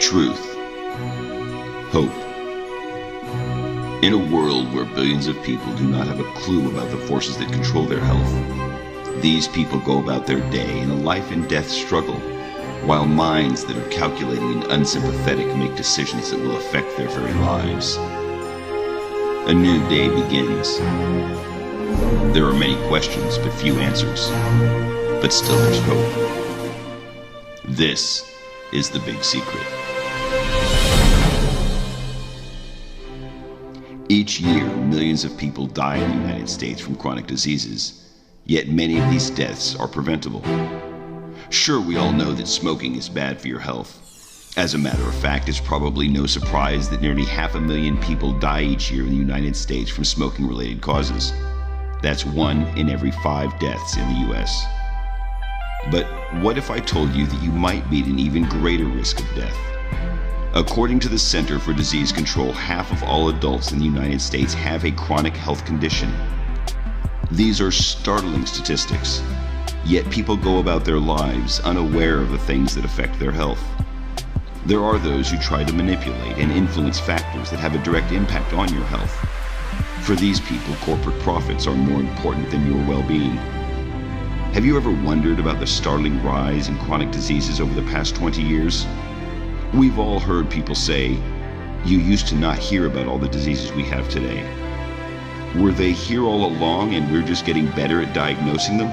Truth. Hope. In a world where billions of people do not have a clue about the forces that control their health, these people go about their day in a life and death struggle, while minds that are calculating and unsympathetic make decisions that will affect their very lives. A new day begins. There are many questions, but few answers. But still there's hope. This is the big secret. Each year, millions of people die in the United States from chronic diseases, yet many of these deaths are preventable. Sure, we all know that smoking is bad for your health. As a matter of fact, it's probably no surprise that nearly 500,000 people die each year in the United States from smoking-related causes. That's 1 in every 5 deaths in the US. But what if I told you that you might be at an even greater risk of death? According to the Center for Disease Control, half of all adults in the United States have a chronic health condition. These are startling statistics, yet people go about their lives unaware of the things that affect their health. There are those who try to manipulate and influence factors that have a direct impact on your health. For these people, corporate profits are more important than your well-being. Have you ever wondered about the startling rise in chronic diseases over the past 20 years? We've all heard people say, "You used to not hear about all the diseases we have today." Were they here all along and we're just getting better at diagnosing them?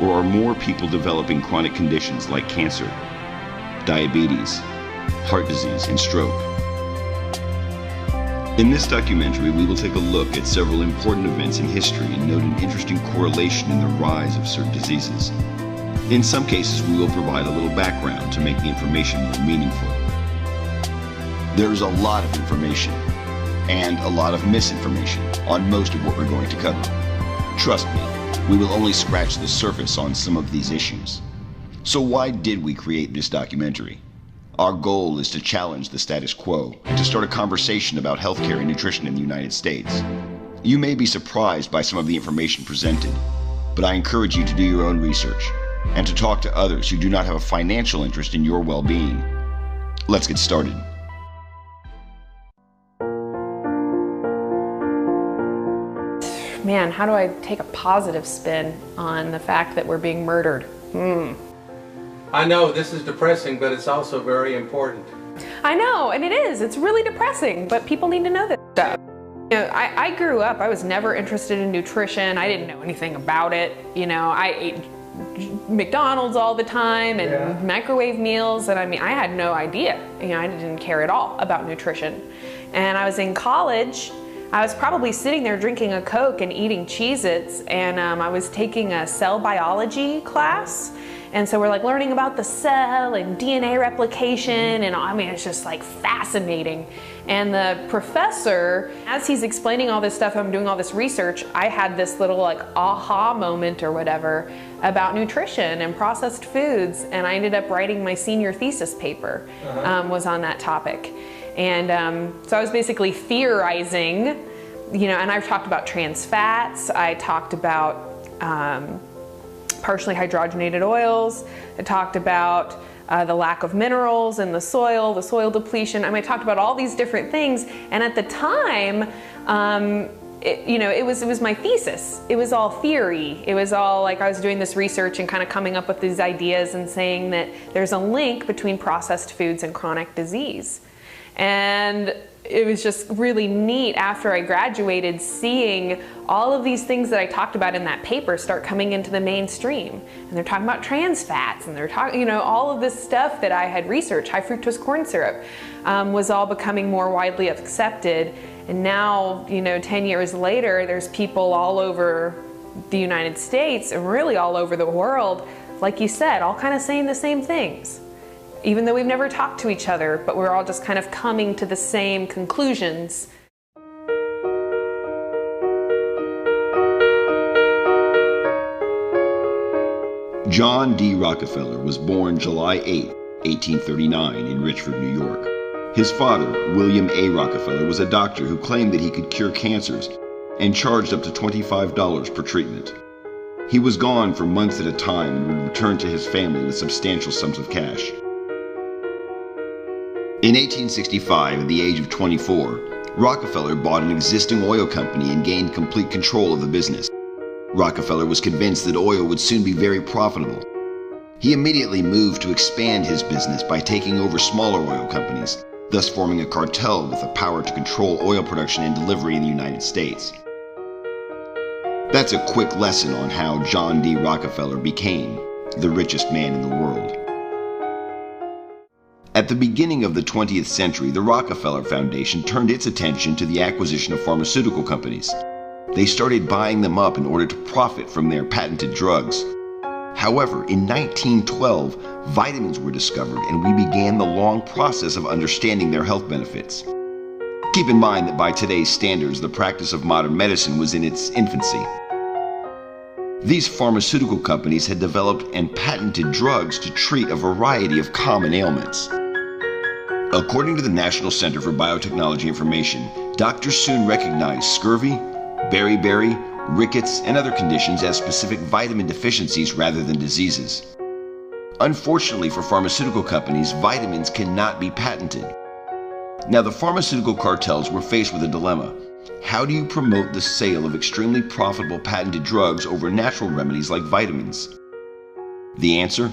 Or are more people developing chronic conditions like cancer, diabetes, heart disease, and stroke? In this documentary, we will take a look at several important events in history and note an interesting correlation in the rise of certain diseases. In some cases, we will provide a little background to make the information more meaningful. There is a lot of information and a lot of misinformation on most of what we're going to cover. Trust me, we will only scratch the surface on some of these issues. So why did we create this documentary? Our goal is to challenge the status quo and to start a conversation about healthcare and nutrition in the United States. You may be surprised by some of the information presented, but I encourage you to do your own research and to talk to others who do not have a financial interest in your well-being. Let's get started. Man, how do I take a positive spin on the fact that we're being murdered? I know this is depressing, but it's also very important. I know, and it is. It's really depressing, but people need to know this stuff. You know, I grew up, I was never interested in nutrition. I didn't know anything about it. You know, I ate McDonald's all the time and microwave meals, and I mean, I had no idea. You know, I didn't care at all about nutrition. And I was in college. I was probably sitting there drinking a Coke and eating Cheez-Its, and I was taking a cell biology class. And so we're like learning about the cell and DNA replication, and I mean, it's just like fascinating. And the professor, as he's explaining all this stuff, I'm doing all this research, I had this little like aha moment or whatever about nutrition and processed foods, and I ended up writing my senior thesis paper, was on that topic. And so I was basically theorizing, you know, and I've talked about trans fats, I talked about partially hydrogenated oils. I talked about the lack of minerals in the soil depletion. I mean, I talked about all these different things. And at the time, it was my thesis. It was all theory. It was all like I was doing this research and kind of coming up with these ideas and saying that there's a link between processed foods and chronic disease. And it was just really neat after I graduated seeing all of these things that I talked about in that paper start coming into the mainstream. And they're talking about trans fats, and they're talking, you know, all of this stuff that I had researched, high fructose corn syrup, was all becoming more widely accepted. And now, you know, 10 years later, there's people all over the United States and really all over the world, like you said, all kind of saying the same things. Even though we've never talked to each other, but we're all just kind of coming to the same conclusions. John D. Rockefeller was born July 8, 1839 in Richford, New York. His father, William A. Rockefeller, was a doctor who claimed that he could cure cancers and charged up to $25 per treatment. He was gone for months at a time and would return to his family with substantial sums of cash. In 1865, at the age of 24, Rockefeller bought an existing oil company and gained complete control of the business. Rockefeller was convinced that oil would soon be very profitable. He immediately moved to expand his business by taking over smaller oil companies, thus forming a cartel with the power to control oil production and delivery in the United States. That's a quick lesson on how John D. Rockefeller became the richest man in the world. At the beginning of the 20th century, the Rockefeller Foundation turned its attention to the acquisition of pharmaceutical companies. They started buying them up in order to profit from their patented drugs. However, in 1912, vitamins were discovered and we began the long process of understanding their health benefits. Keep in mind that by today's standards, the practice of modern medicine was in its infancy. These pharmaceutical companies had developed and patented drugs to treat a variety of common ailments. According to the National Center for Biotechnology Information, doctors soon recognized scurvy, beriberi, rickets, and other conditions as specific vitamin deficiencies rather than diseases. Unfortunately for pharmaceutical companies, vitamins cannot be patented. Now, the pharmaceutical cartels were faced with a dilemma. How do you promote the sale of extremely profitable patented drugs over natural remedies like vitamins? The answer?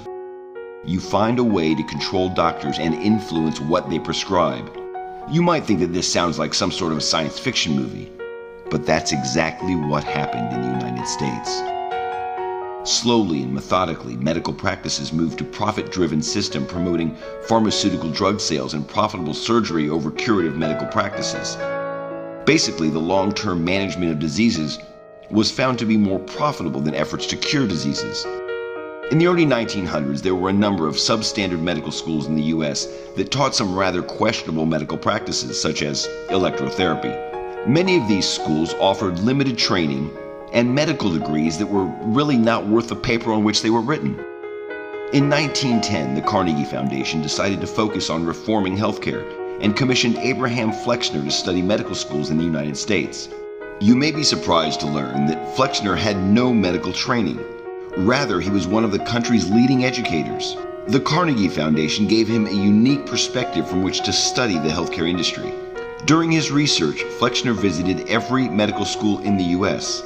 You find a way to control doctors and influence what they prescribe. You might think that this sounds like some sort of a science fiction movie, but that's exactly what happened in the United States. Slowly and methodically, medical practices moved to a profit-driven system promoting pharmaceutical drug sales and profitable surgery over curative medical practices. Basically, the long-term management of diseases was found to be more profitable than efforts to cure diseases. In the early 1900s, there were a number of substandard medical schools in the U.S. that taught some rather questionable medical practices, such as electrotherapy. Many of these schools offered limited training and medical degrees that were really not worth the paper on which they were written. In 1910, the Carnegie Foundation decided to focus on reforming healthcare and commissioned Abraham Flexner to study medical schools in the United States. You may be surprised to learn that Flexner had no medical training. Rather, he was one of the country's leading educators. The Carnegie Foundation gave him a unique perspective from which to study the healthcare industry. During his research, Flexner visited every medical school in the U.S.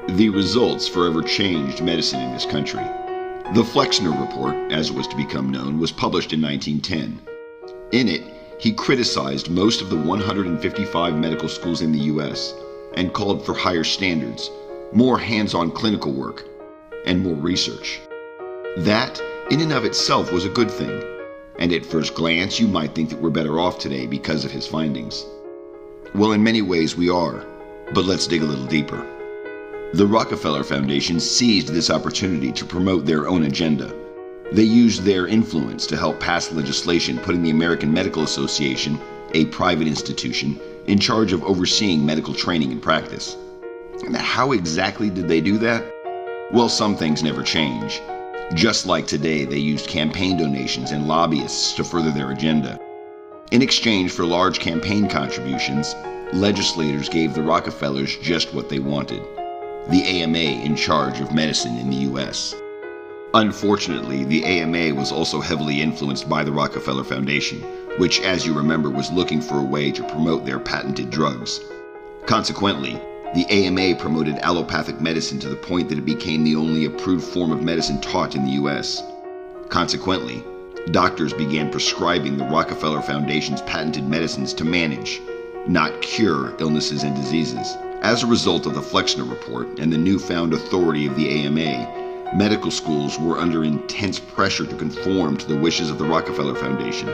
The results forever changed medicine in this country. The Flexner Report, as it was to become known, was published in 1910. In it, he criticized most of the 155 medical schools in the U.S. and called for higher standards, more hands-on clinical work, and more research. That, in and of itself, was a good thing, and at first glance you might think that we're better off today because of his findings. Well, in many ways we are, but let's dig a little deeper. The Rockefeller Foundation seized this opportunity to promote their own agenda. They used their influence to help pass legislation putting the American Medical Association, a private institution, in charge of overseeing medical training and practice. And how exactly did they do that? Well, some things never change. Just like today, they used campaign donations and lobbyists to further their agenda. In exchange for large campaign contributions, legislators gave the Rockefellers just what they wanted: the AMA in charge of medicine in the U.S. Unfortunately, the AMA was also heavily influenced by the Rockefeller Foundation, which, as you remember, was looking for a way to promote their patented drugs. Consequently, the AMA promoted allopathic medicine to the point that it became the only approved form of medicine taught in the U.S. Consequently, doctors began prescribing the Rockefeller Foundation's patented medicines to manage, not cure, illnesses and diseases. As a result of the Flexner Report and the newfound authority of the AMA, medical schools were under intense pressure to conform to the wishes of the Rockefeller Foundation.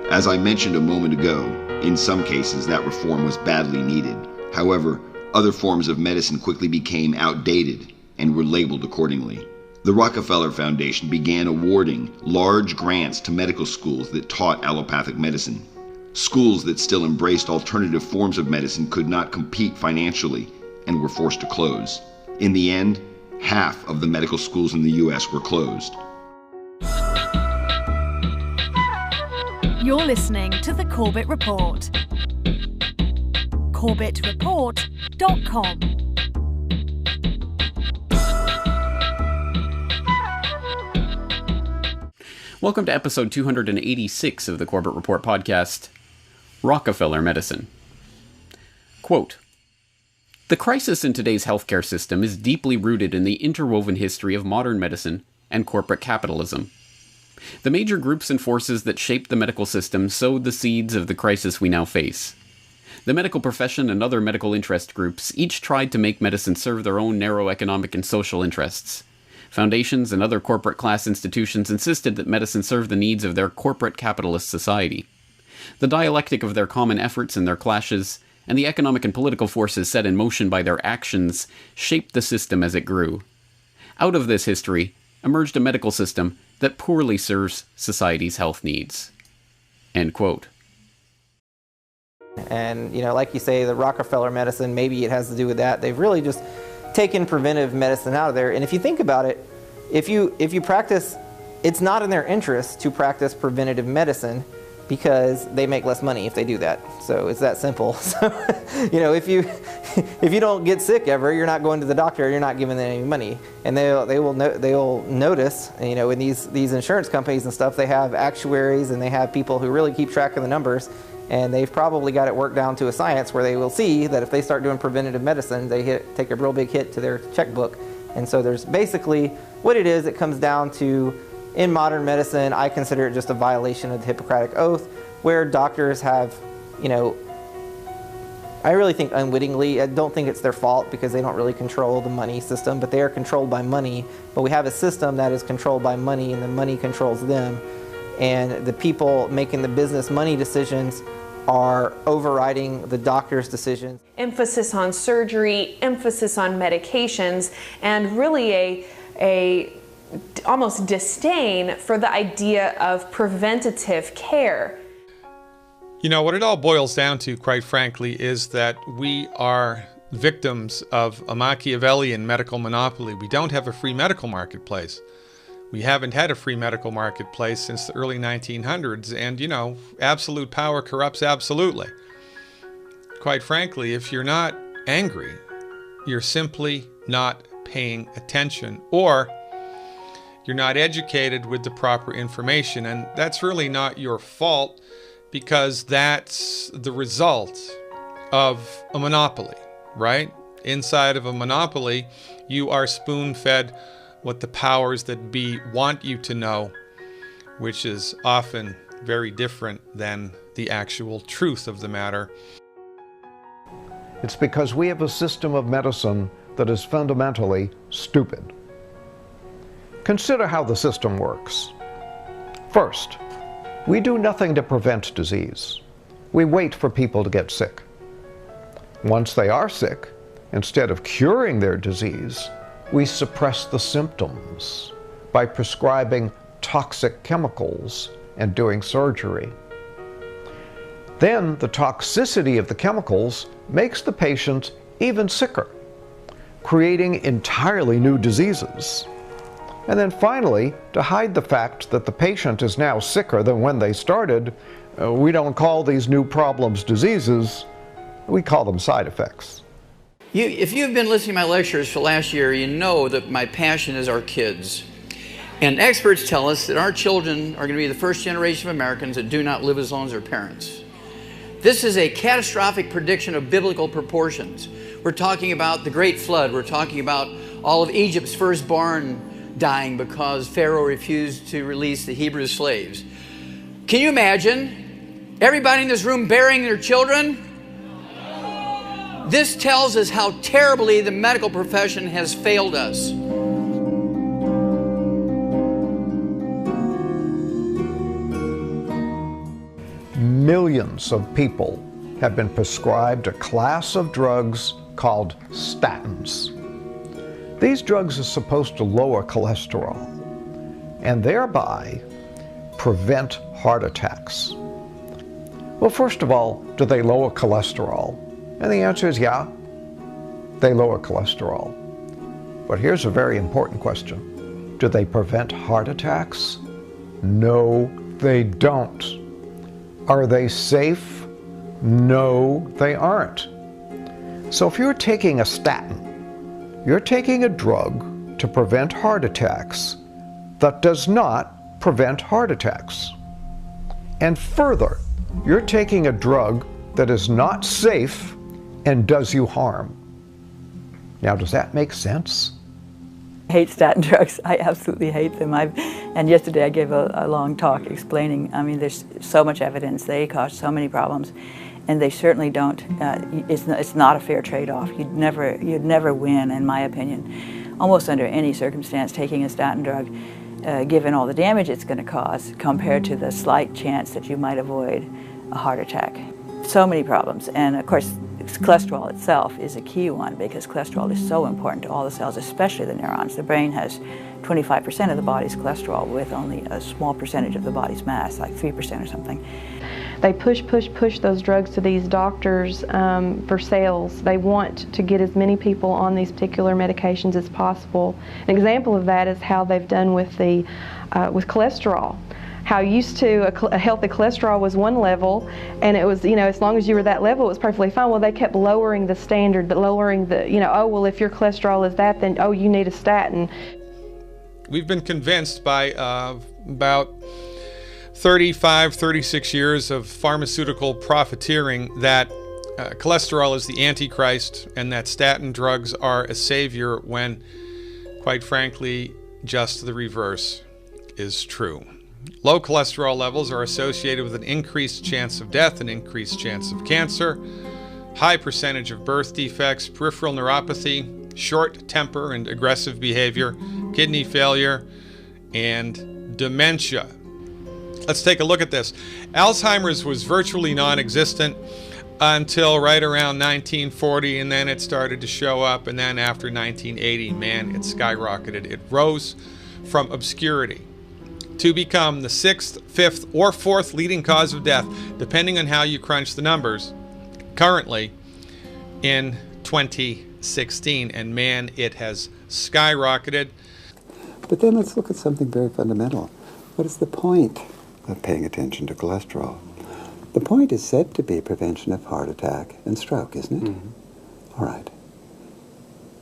As I mentioned a moment ago, in some cases that reform was badly needed. However, other forms of medicine quickly became outdated and were labeled accordingly. The Rockefeller Foundation began awarding large grants to medical schools that taught allopathic medicine. Schools that still embraced alternative forms of medicine could not compete financially and were forced to close. In the end, half of the medical schools in the U.S. were closed. You're listening to The Corbett Report. CorbettReport.com. Welcome to episode 286 of the Corbett Report podcast, Rockefeller Medicine. Quote, "The crisis in today's healthcare system is deeply rooted in the interwoven history of modern medicine and corporate capitalism. The major groups and forces that shaped the medical system sowed the seeds of the crisis we now face. The medical profession and other medical interest groups each tried to make medicine serve their own narrow economic and social interests. Foundations and other corporate class institutions insisted that medicine serve the needs of their corporate capitalist society. The dialectic of their common efforts and their clashes, and the economic and political forces set in motion by their actions, shaped the system as it grew. Out of this history emerged a medical system that poorly serves society's health needs." End quote. And, like you say, the Rockefeller medicine, maybe it has to do with that. They've really just taken preventive medicine out of there. And if you think about it, if you practice, it's not in their interest to practice preventative medicine because they make less money if they do that. So it's that simple. So, if you don't get sick ever, you're not going to the doctor, you're not giving them any money. And they'll notice, in these insurance companies and stuff, they have actuaries and they have people who really keep track of the numbers. And they've probably got it worked down to a science where they will see that if they start doing preventative medicine, they take a real big hit to their checkbook. And so there's basically what it is. It comes down to, in modern medicine, I consider it just a violation of the Hippocratic Oath, where doctors have, I really think unwittingly, I don't think it's their fault because they don't really control the money system, but they are controlled by money. But we have a system that is controlled by money, and the money controls them. And the people making the business money decisions are overriding the doctor's decisions. Emphasis on surgery, emphasis on medications, and really a almost disdain for the idea of preventative care. What it all boils down to, quite frankly, is that we are victims of a Machiavellian medical monopoly. We don't have a free medical marketplace. We haven't had a free medical marketplace since the early 1900s, and, absolute power corrupts absolutely. Quite frankly, if you're not angry, you're simply not paying attention, or you're not educated with the proper information, and that's really not your fault because that's the result of a monopoly, right? Inside of a monopoly, you are spoon-fed what the powers that be want you to know, which is often very different than the actual truth of the matter. It's because we have a system of medicine that is fundamentally stupid. Consider how the system works. First, we do nothing to prevent disease. We wait for people to get sick. Once they are sick, instead of curing their disease, we suppress the symptoms by prescribing toxic chemicals and doing surgery. Then the toxicity of the chemicals makes the patient even sicker, creating entirely new diseases. And then finally, to hide the fact that the patient is now sicker than when they started, we don't call these new problems diseases, we call them side effects. If you've been listening to my lectures for last year, you know that my passion is our kids. And experts tell us that our children are going to be the first generation of Americans that do not live as long as their parents. This is a catastrophic prediction of biblical proportions. We're talking about the Great Flood. We're talking about all of Egypt's firstborn dying because Pharaoh refused to release the Hebrew slaves. Can you imagine everybody in this room burying their children? This tells us how terribly the medical profession has failed us. Millions of people have been prescribed a class of drugs called statins. These drugs are supposed to lower cholesterol and thereby prevent heart attacks. Well, first of all, do they lower cholesterol? And the answer is yeah, they lower cholesterol. But here's a very important question. Do they prevent heart attacks? No, they don't. Are they safe? No, they aren't. So if you're taking a statin, you're taking a drug to prevent heart attacks that does not prevent heart attacks. And further, you're taking a drug that is not safe and does you harm. Now, does that make sense? I hate statin drugs. I absolutely hate them. And yesterday I gave a long talk explaining, I mean, there's so much evidence. They cause so many problems, and they certainly don't. It's not a fair trade-off. You'd never win, in my opinion, almost under any circumstance, taking a statin drug, given all the damage it's going to cause, compared to the slight chance that you might avoid a heart attack. So many problems, and of course, cholesterol itself is a key one, because cholesterol is so important to all the cells, especially the neurons. The brain has 25% of the body's cholesterol with only a small percentage of the body's mass, like 3% or something. They push those drugs to these doctors for sales. They want to get as many people on these particular medications as possible. An example of that is how they've done with with cholesterol. How used to a healthy cholesterol was one level, and it was, as long as you were that level, it was perfectly fine. Well, they kept lowering the standard, lowering the, oh, well, if your cholesterol is that, then, oh, you need a statin. We've been convinced by about 35, 36 years of pharmaceutical profiteering that cholesterol is the Antichrist and that statin drugs are a savior, when, quite frankly, just the reverse is true. Low cholesterol levels are associated with an increased chance of death, an increased chance of cancer, high percentage of birth defects, peripheral neuropathy, short temper and aggressive behavior, kidney failure, and dementia. Let's take a look at this. Alzheimer's was virtually non-existent until right around 1940, and then it started to show up, and then after 1980, man, it skyrocketed. It rose from obscurity to become the 6th, 5th, or 4th leading cause of death, depending on how you crunch the numbers, currently in 2016. And man, it has skyrocketed. But then let's look at something very fundamental. What is the point of paying attention to cholesterol? The point is said to be prevention of heart attack and stroke, isn't it? Mm-hmm. All right.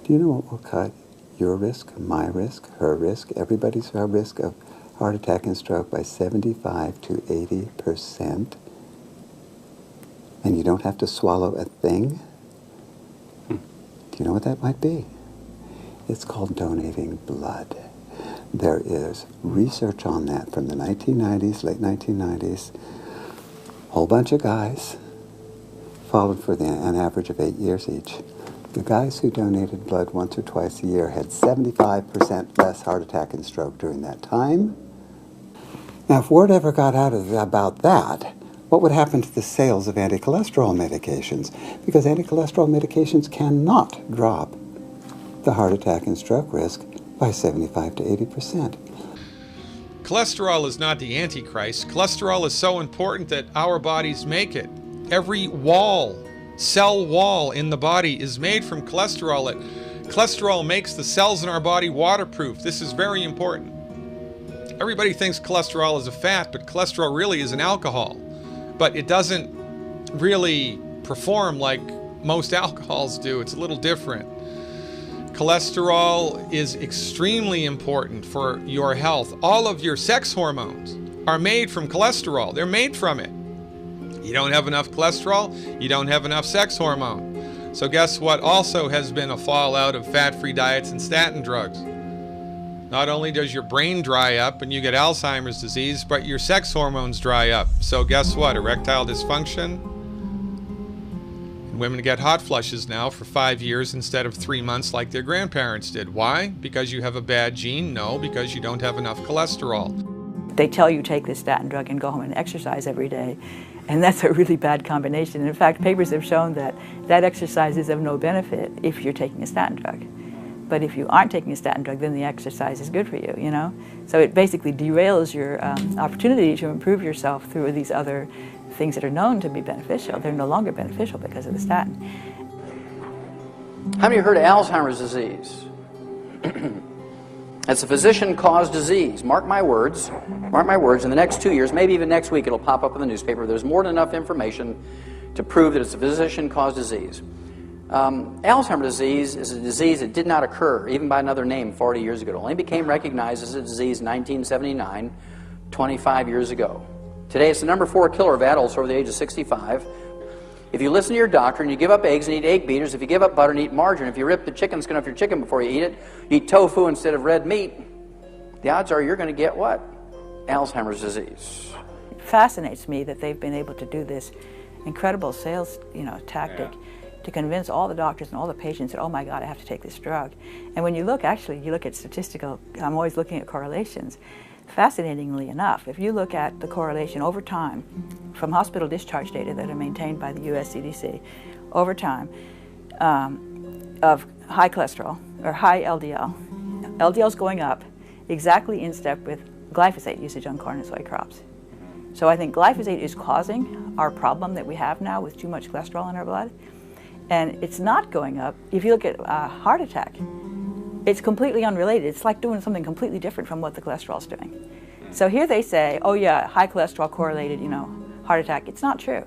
Do you know what will cut your risk, my risk, her risk, everybody's risk of heart attack and stroke by 75 to 80%? And you don't have to swallow a thing? Do you know what that might be? It's called donating blood. There is research on that from the 1990s, late 1990s. Whole bunch of guys, followed for an average of 8 years each. The guys who donated blood once or twice a year had 75% less heart attack and stroke during that time. Now, if word ever got out about that, what would happen to the sales of anti-cholesterol medications? Because anti-cholesterol medications cannot drop the heart attack and stroke risk by 75 to 80%. Cholesterol is not the Antichrist. Cholesterol is so important that our bodies make it. Every cell wall in the body is made from cholesterol. Cholesterol makes the cells in our body waterproof. This is very important. Everybody thinks cholesterol is a fat, but cholesterol really is an alcohol. But it doesn't really perform like most alcohols do. It's a little different. Cholesterol is extremely important for your health. All of your sex hormones are made from cholesterol. They're made from it. You don't have enough cholesterol, you don't have enough sex hormone. So guess what also has been a fallout of fat-free diets and statin drugs? Not only does your brain dry up and you get Alzheimer's disease, but your sex hormones dry up. So guess what? Erectile dysfunction. Women get hot flushes now for 5 years instead of 3 months like their grandparents did. Why? Because you have a bad gene? No, because you don't have enough cholesterol. They tell you take this statin drug and go home and exercise every day, and that's a really bad combination. And in fact, papers have shown that exercise is of no benefit if you're taking a statin drug. But if you aren't taking a statin drug, then the exercise is good for you, you know? So it basically derails your opportunity to improve yourself through these other things that are known to be beneficial. They're no longer beneficial because of the statin. How many of you heard of Alzheimer's disease? It's a physician-caused disease. Mark my words, in the next 2 years, maybe even next week, it'll pop up in the newspaper. There's more than enough information to prove that it's a physician-caused disease. Alzheimer's disease is a disease that did not occur, even by another name, 40 years ago. It only became recognized as a disease in 1979 25 years ago. Today, it's the number 4 killer of adults over the age of 65. If you listen to your doctor and you give up eggs and eat egg beaters, if you give up butter and eat margarine, if you rip the chicken skin off your chicken before you eat it, you eat tofu instead of red meat, the odds are you're going to get what? Alzheimer's disease. It fascinates me that they've been able to do this incredible sales, tactic to convince all the doctors and all the patients that, oh my God, I have to take this drug. And when you look, you look at statistical, I'm always looking at correlations. Fascinatingly enough, if you look at the correlation over time from hospital discharge data that are maintained by the US CDC over time of high cholesterol or high LDL, LDL's going up exactly in step with glyphosate usage on corn and soy crops. So I think glyphosate is causing our problem that we have now with too much cholesterol in our blood. And it's not going up. If you look at heart attack, it's completely unrelated. It's like doing something completely different from what the cholesterol's doing. So here they say, oh yeah, high cholesterol correlated, heart attack. It's not true.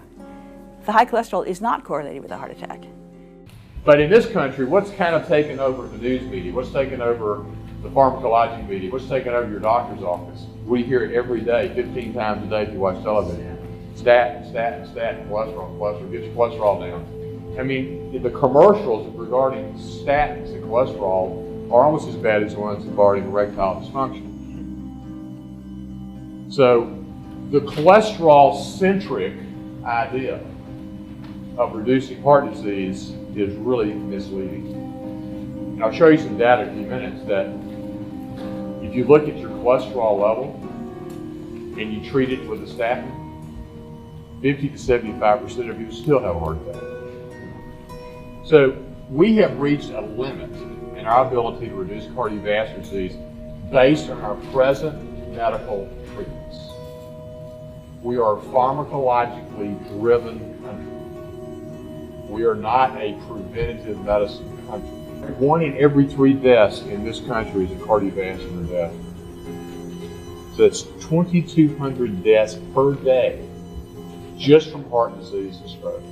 The high cholesterol is not correlated with a heart attack. But in this country, what's kind of taken over the news media? What's taken over the pharmacology media? What's taken over your doctor's office? We hear it every day, 15 times a day if you watch television. Statin, cholesterol, get your cholesterol down. I mean, the commercials regarding statins and cholesterol are almost as bad as the ones regarding erectile dysfunction. So the cholesterol-centric idea of reducing heart disease is really misleading. And I'll show you some data in a few minutes that if you look at your cholesterol level and you treat it with a statin, 50 to 75% of you still have a heart attack. So we have reached a limit in our ability to reduce cardiovascular disease based on our present medical treatments. We are a pharmacologically driven country. We are not a preventative medicine country. 1 in every 3 deaths in this country is a cardiovascular death. So it's 2,200 deaths per day just from heart disease and stroke.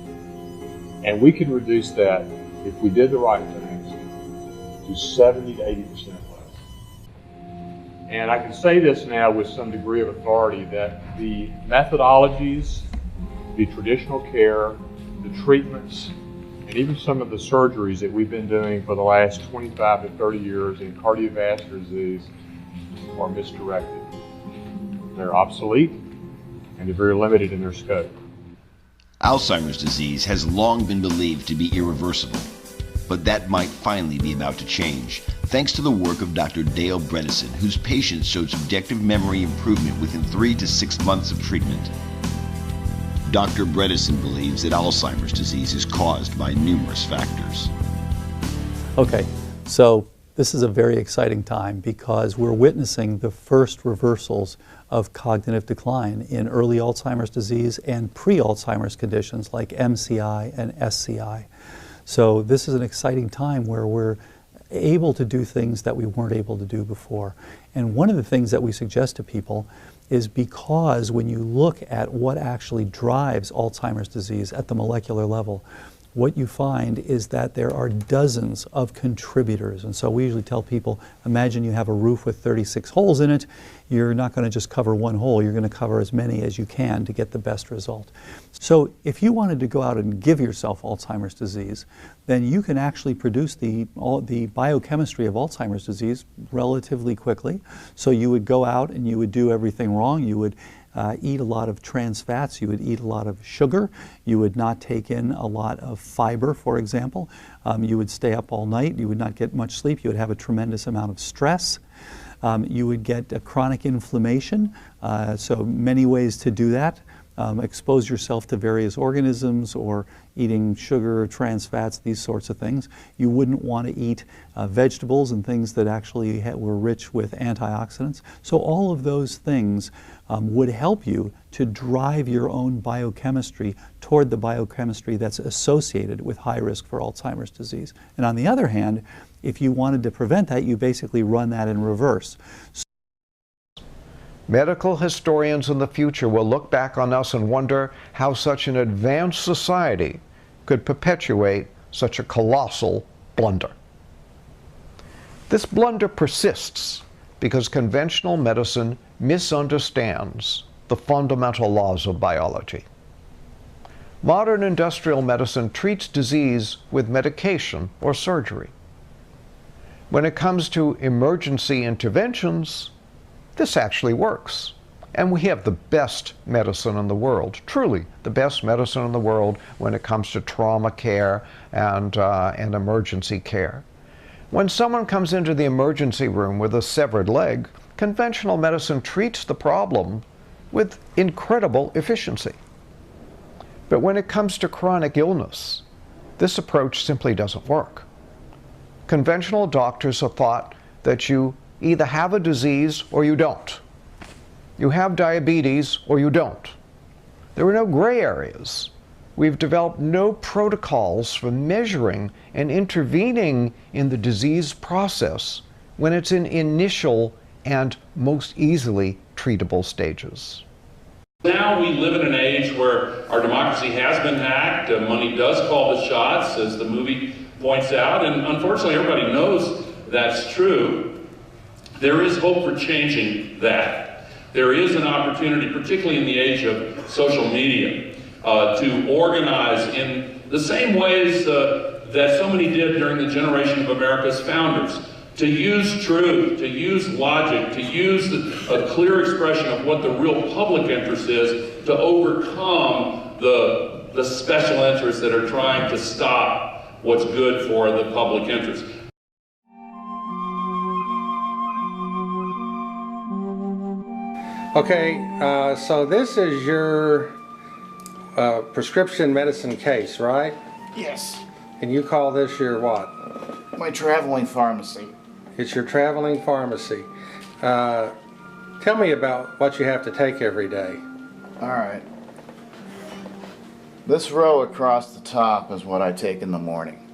And we can reduce that, if we did the right things, to 70 to 80% less. And I can say this now with some degree of authority that the methodologies, the traditional care, the treatments, and even some of the surgeries that we've been doing for the last 25 to 30 years in cardiovascular disease are misdirected. They're obsolete and they're very limited in their scope. Alzheimer's disease has long been believed to be irreversible, but that might finally be about to change, thanks to the work of Dr. Dale Bredesen, whose patients showed subjective memory improvement within 3 to 6 months of treatment. Dr. Bredesen believes that Alzheimer's disease is caused by numerous factors. Okay, so this is a very exciting time because we're witnessing the first reversals of cognitive decline in early Alzheimer's disease and pre-Alzheimer's conditions like MCI and SCI. So this is an exciting time where we're able to do things that we weren't able to do before. And one of the things that we suggest to people is because when you look at what actually drives Alzheimer's disease at the molecular level, what you find is that there are dozens of contributors. And so we usually tell people, imagine you have a roof with 36 holes in it. You're not going to just cover one hole, you're going to cover as many as you can to get the best result. So if you wanted to go out and give yourself Alzheimer's disease, then you can actually produce the biochemistry of Alzheimer's disease relatively quickly. So you would go out and you would do everything wrong. You would eat a lot of trans fats, you would eat a lot of sugar, you would not take in a lot of fiber, for example. You would stay up all night, you would not get much sleep, you would have a tremendous amount of stress. You would get a chronic inflammation, so many ways to do that. Expose yourself to various organisms or eating sugar, trans fats, these sorts of things. You wouldn't want to eat vegetables and things that actually were rich with antioxidants. So all of those things would help you to drive your own biochemistry toward the biochemistry that's associated with high risk for Alzheimer's disease. And on the other hand, if you wanted to prevent that, you basically run that in reverse. Medical historians in the future will look back on us and wonder how such an advanced society could perpetuate such a colossal blunder. This blunder persists because conventional medicine misunderstands the fundamental laws of biology. Modern industrial medicine treats disease with medication or surgery. When it comes to emergency interventions, this actually works. And we have the best medicine in the world, truly the best medicine in the world when it comes to trauma care and emergency care. When someone comes into the emergency room with a severed leg, conventional medicine treats the problem with incredible efficiency. But when it comes to chronic illness, this approach simply doesn't work. Conventional doctors have thought that you either have a disease or you don't. You have diabetes or you don't. There are no gray areas. We've developed no protocols for measuring and intervening in the disease process when it's in initial and most easily treatable stages. Now we live in an age where our democracy has been hacked, money does call the shots, as the movie points out, and unfortunately everybody knows that's true. There is hope for changing that. There is an opportunity, particularly in the age of social media, to organize in the same ways that so many did during the generation of America's founders, to use truth, to use logic, to use a clear expression of what the real public interest is, to overcome the special interests that are trying to stop what's good for the public interest. Okay, so this is your prescription medicine case, right? Yes. And you call this your what? My traveling pharmacy. It's your traveling pharmacy. Tell me about what you have to take every day. All right. This row across the top is what I take in the morning.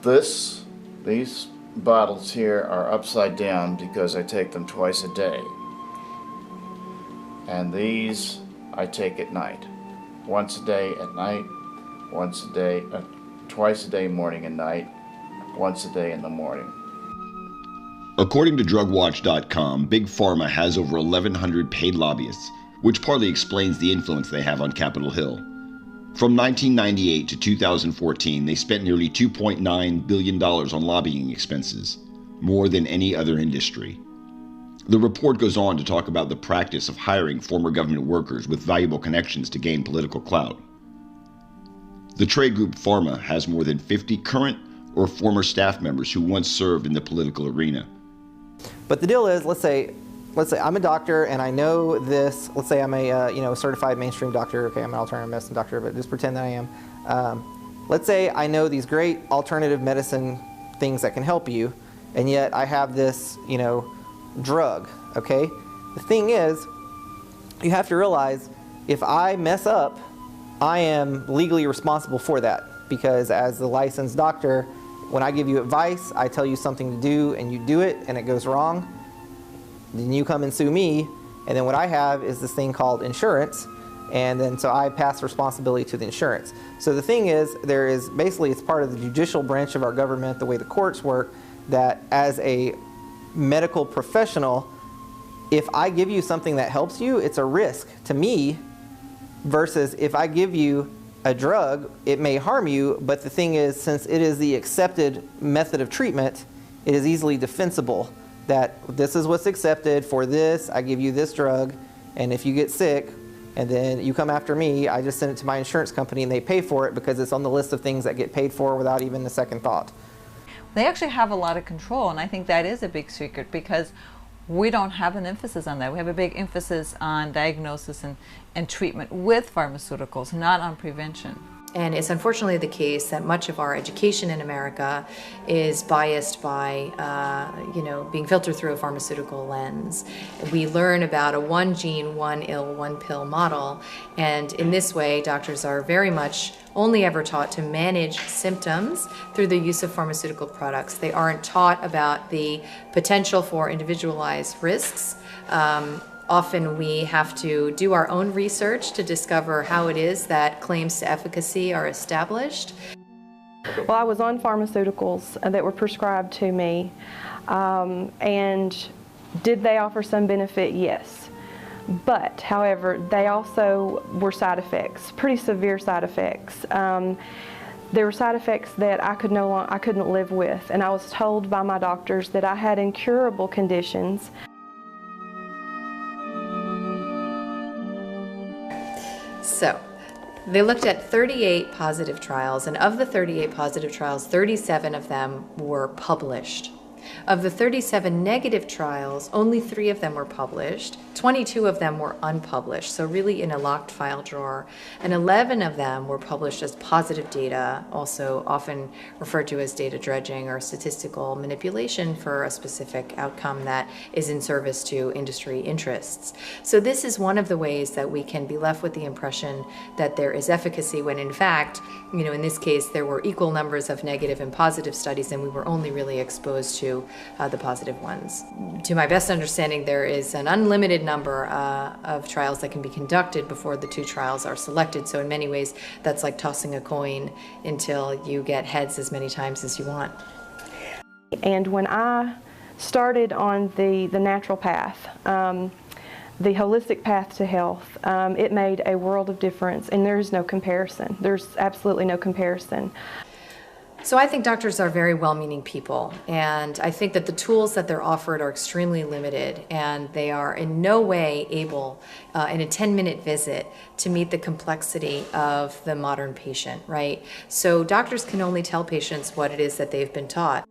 These bottles here are upside down because I take them twice a day. And these I take at night. Once a day at night, once a day, twice a day morning and night, once a day in the morning. According to DrugWatch.com, Big Pharma has over 1,100 paid lobbyists, which partly explains the influence they have on Capitol Hill. From 1998 to 2014, they spent nearly $2.9 billion on lobbying expenses, more than any other industry. The report goes on to talk about the practice of hiring former government workers with valuable connections to gain political clout. The trade group Pharma has more than 50 current or former staff members who once served in the political arena. But the deal is, let's say I'm a doctor and I know this. Let's say I'm a certified mainstream doctor. Okay, I'm an alternative medicine doctor, but just pretend that I am. Let's say I know these great alternative medicine things that can help you, and yet I have this, drug. Okay. The thing is, you have to realize if I mess up, I am legally responsible for that, because as the licensed doctor, when I give you advice, I tell you something to do and you do it and it goes wrong, then you come and sue me, and then what I have is this thing called insurance, and then so I pass responsibility to the insurance. So the thing is, it's part of the judicial branch of our government, the way the courts work, that as a medical professional, if I give you something that helps you, it's a risk to me, versus if I give you a drug, it may harm you, but the thing is, since it is the accepted method of treatment, it is easily defensible that this is what's accepted for this, I give you this drug, and if you get sick and then you come after me, I just send it to my insurance company and they pay for it because it's on the list of things that get paid for without even a second thought. They actually have a lot of control, and I think that is a big secret because we don't have an emphasis on that. We have a big emphasis on diagnosis and treatment with pharmaceuticals, not on prevention. And it's unfortunately the case that much of our education in America is biased by, being filtered through a pharmaceutical lens. We learn about a one gene, one ill, one pill model, and in this way, doctors are very much only ever taught to manage symptoms through the use of pharmaceutical products. They aren't taught about the potential for individualized risks. Often we have to do our own research to discover how it is that claims to efficacy are established. Well, I was on pharmaceuticals that were prescribed to me. And did they offer some benefit? Yes. But, however, they also were side effects, pretty severe side effects. There were side effects that I couldn't live with, and I was told by my doctors that I had incurable conditions. So, they looked at 38 positive trials, and of the 38 positive trials, 37 of them were published. Of the 37 negative trials, only 3 of them were published, 22 of them were unpublished, so really in a locked file drawer, and 11 of them were published as positive data, also often referred to as data dredging or statistical manipulation for a specific outcome that is in service to industry interests. So this is one of the ways that we can be left with the impression that there is efficacy when in fact, in this case, there were equal numbers of negative and positive studies, and we were only really exposed to the positive ones. To my best understanding, there is an unlimited number of trials that can be conducted before the 2 trials are selected. So in many ways, that's like tossing a coin until you get heads as many times as you want. And when I started on the natural path, the holistic path to health, it made a world of difference, and there is no comparison. There's absolutely no comparison. So I think doctors are very well-meaning people, and I think that the tools that they're offered are extremely limited, and they are in no way able, in a 10-minute visit, to meet the complexity of the modern patient, right? So doctors can only tell patients what it is that they've been taught.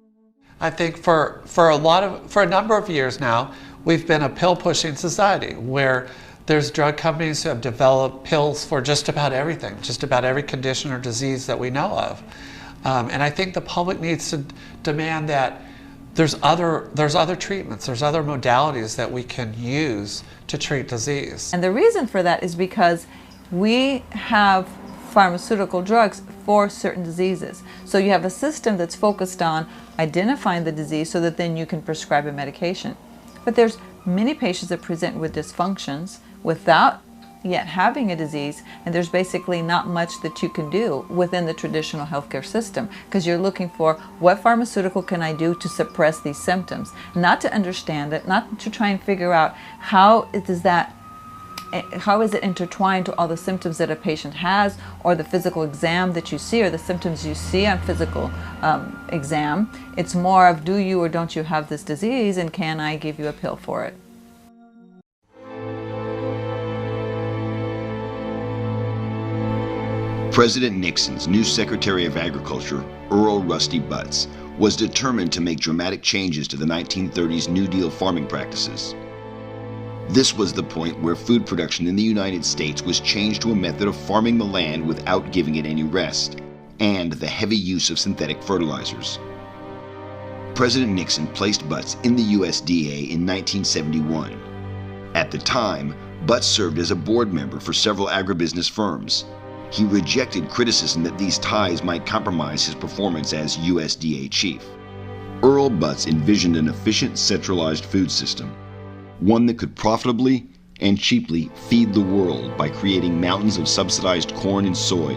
I think for a number of years now, we've been a pill-pushing society where there's drug companies who have developed pills for just about everything, just about every condition or disease that we know of. And I think the public needs to demand that there's other treatments, there's other modalities that we can use to treat disease. And the reason for that is because we have pharmaceutical drugs for certain diseases. So you have a system that's focused on identifying the disease so that then you can prescribe a medication. But there's many patients that present with dysfunctions without yet having a disease, and there's basically not much that you can do within the traditional healthcare system because you're looking for what pharmaceutical can I do to suppress these symptoms, not to understand it, not to try and figure out how is it intertwined to all the symptoms that a patient has, or the physical exam that you see, or the symptoms you see on physical exam. It's more of, do you or don't you have this disease, and can I give you a pill for it? President Nixon's new Secretary of Agriculture, Earl Rusty Butz, was determined to make dramatic changes to the 1930s New Deal farming practices. This was the point where food production in the United States was changed to a method of farming the land without giving it any rest, and the heavy use of synthetic fertilizers. President Nixon placed Butz in the USDA in 1971. At the time, Butz served as a board member for several agribusiness firms. He rejected criticism that these ties might compromise his performance as USDA chief. Earl Butz envisioned an efficient, centralized food system, one that could profitably and cheaply feed the world by creating mountains of subsidized corn and soy.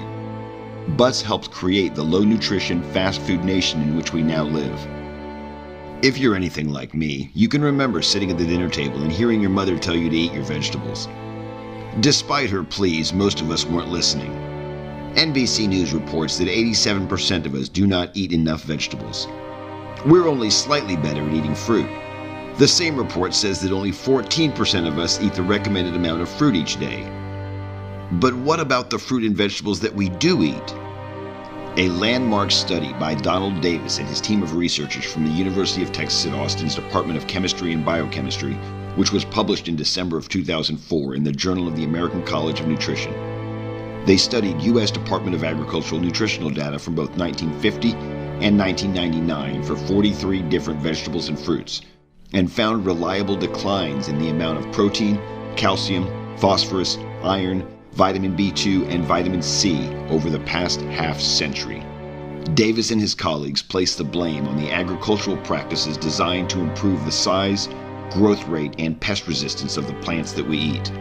Butz helped create the low-nutrition, fast-food nation in which we now live. If you're anything like me, you can remember sitting at the dinner table and hearing your mother tell you to eat your vegetables. Despite her pleas, most of us weren't listening. NBC News reports that 87% of us do not eat enough vegetables. We're only slightly better at eating fruit. The same report says that only 14% of us eat the recommended amount of fruit each day. But what about the fruit and vegetables that we do eat? A landmark study by Donald Davis and his team of researchers from the University of Texas at Austin's Department of Chemistry and Biochemistry, which was published in December of 2004 in the Journal of the American College of Nutrition. They studied U.S. Department of Agricultural nutritional data from both 1950 and 1999 for 43 different vegetables and fruits, and found reliable declines in the amount of protein, calcium, phosphorus, iron, vitamin B2, and vitamin C over the past half-century. Davis and his colleagues placed the blame on the agricultural practices designed to improve the size, growth rate, and pest resistance of the plants that we eat.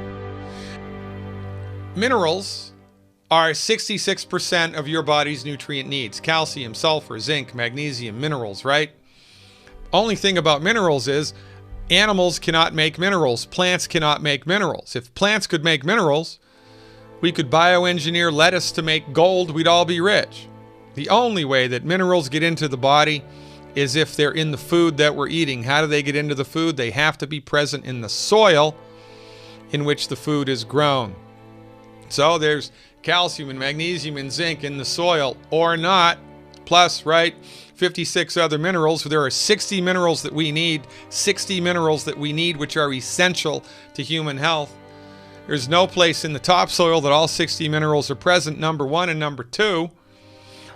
Minerals are 66% of your body's nutrient needs. Calcium, sulfur, zinc, magnesium, minerals, right? Only thing about minerals is animals cannot make minerals. Plants cannot make minerals. If plants could make minerals, we could bioengineer lettuce to make gold. We'd all be rich. The only way that minerals get into the body is if they're in the food that we're eating. How do they get into the food? They have to be present in the soil in which the food is grown. So there's calcium and magnesium and zinc in the soil, or not, plus, right, 56 other minerals. There are 60 minerals that we need, which are essential to human health. There's no place in the topsoil that all 60 minerals are present, number one. And number two,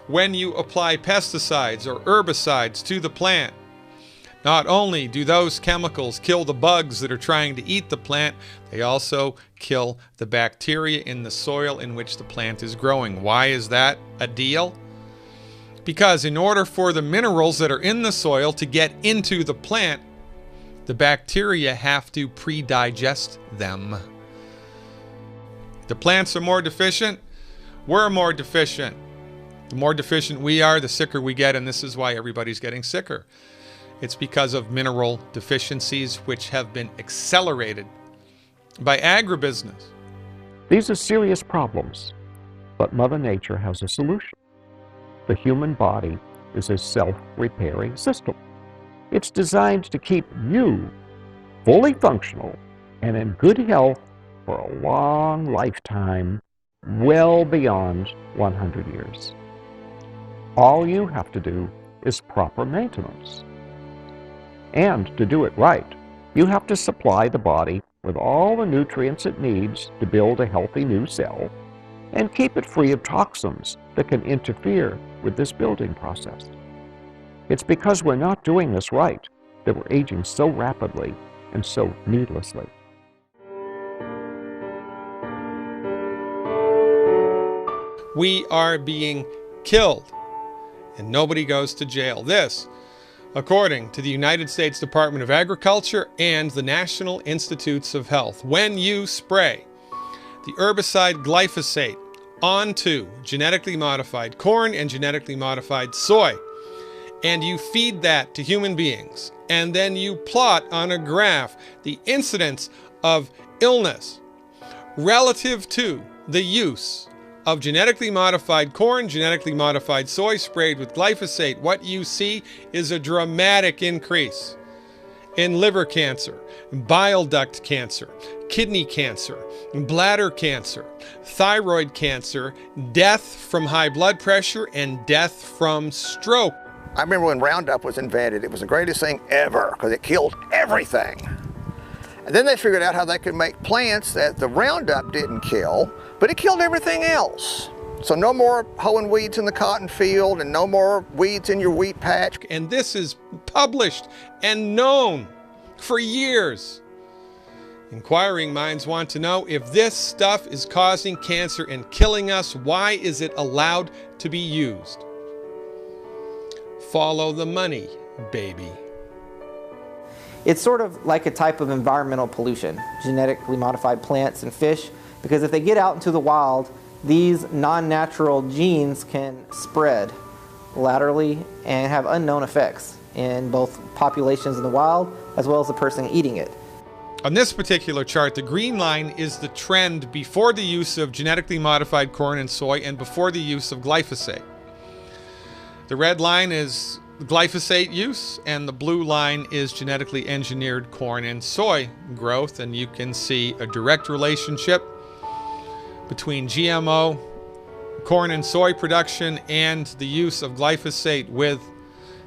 when you apply pesticides or herbicides to the plant, not only do those chemicals kill the bugs that are trying to eat the plant, they also kill the bacteria in the soil in which the plant is growing. Why is that a deal? Because in order for the minerals that are in the soil to get into the plant, the bacteria have to pre-digest them. The plants are more deficient, we're more deficient. The more deficient we are, the sicker we get, and this is why everybody's getting sicker. It's because of mineral deficiencies which have been accelerated by agribusiness. These are serious problems, but Mother Nature has a solution. The human body is a self-repairing system. It's designed to keep you fully functional and in good health for a long lifetime, well beyond 100 years. All you have to do is proper maintenance. And to do it right, you have to supply the body with all the nutrients it needs to build a healthy new cell and keep it free of toxins that can interfere with this building process. It's because we're not doing this right that we're aging so rapidly and so needlessly. We are being killed, and nobody goes to jail. This, according to the United States Department of Agriculture and the National Institutes of Health. When you spray the herbicide glyphosate onto genetically modified corn and genetically modified soy, and you feed that to human beings, and then you plot on a graph the incidence of illness relative to the use of genetically modified corn, genetically modified soy sprayed with glyphosate, what you see is a dramatic increase in liver cancer, bile duct cancer, kidney cancer, bladder cancer, thyroid cancer, death from high blood pressure, and death from stroke. I remember when Roundup was invented, it was the greatest thing ever because it killed everything. And then they figured out how they could make plants that the Roundup didn't kill, but it killed everything else. So no more hoeing weeds in the cotton field and no more weeds in your wheat patch. And this is published and known for years. Inquiring minds want to know, if this stuff is causing cancer and killing us, why is it allowed to be used? Follow the money, baby. It's sort of like a type of environmental pollution, genetically modified plants and fish, because if they get out into the wild, these non-natural genes can spread laterally and have unknown effects in both populations in the wild as well as the person eating it. On this particular chart, the green line is the trend before the use of genetically modified corn and soy and before the use of glyphosate. The red line is glyphosate use, and the blue line is genetically engineered corn and soy growth, and you can see a direct relationship between GMO corn and soy production and the use of glyphosate with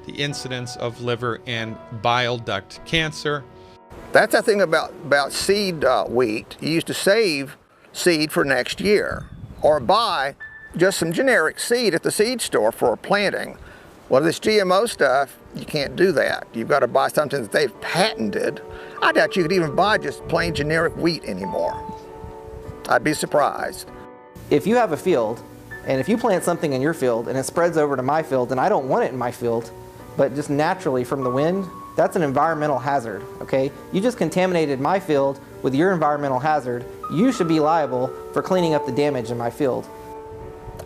the incidence of liver and bile duct cancer. That's the thing about seed wheat. You used to save seed for next year or buy just some generic seed at the seed store for planting. Well, this GMO stuff, you can't do that. You've got to buy something that they've patented. I doubt you could even buy just plain generic wheat anymore. I'd be surprised. If you have a field, and if you plant something in your field and it spreads over to my field and I don't want it in my field, but just naturally from the wind, that's an environmental hazard, okay? You just contaminated my field with your environmental hazard. You should be liable for cleaning up the damage in my field.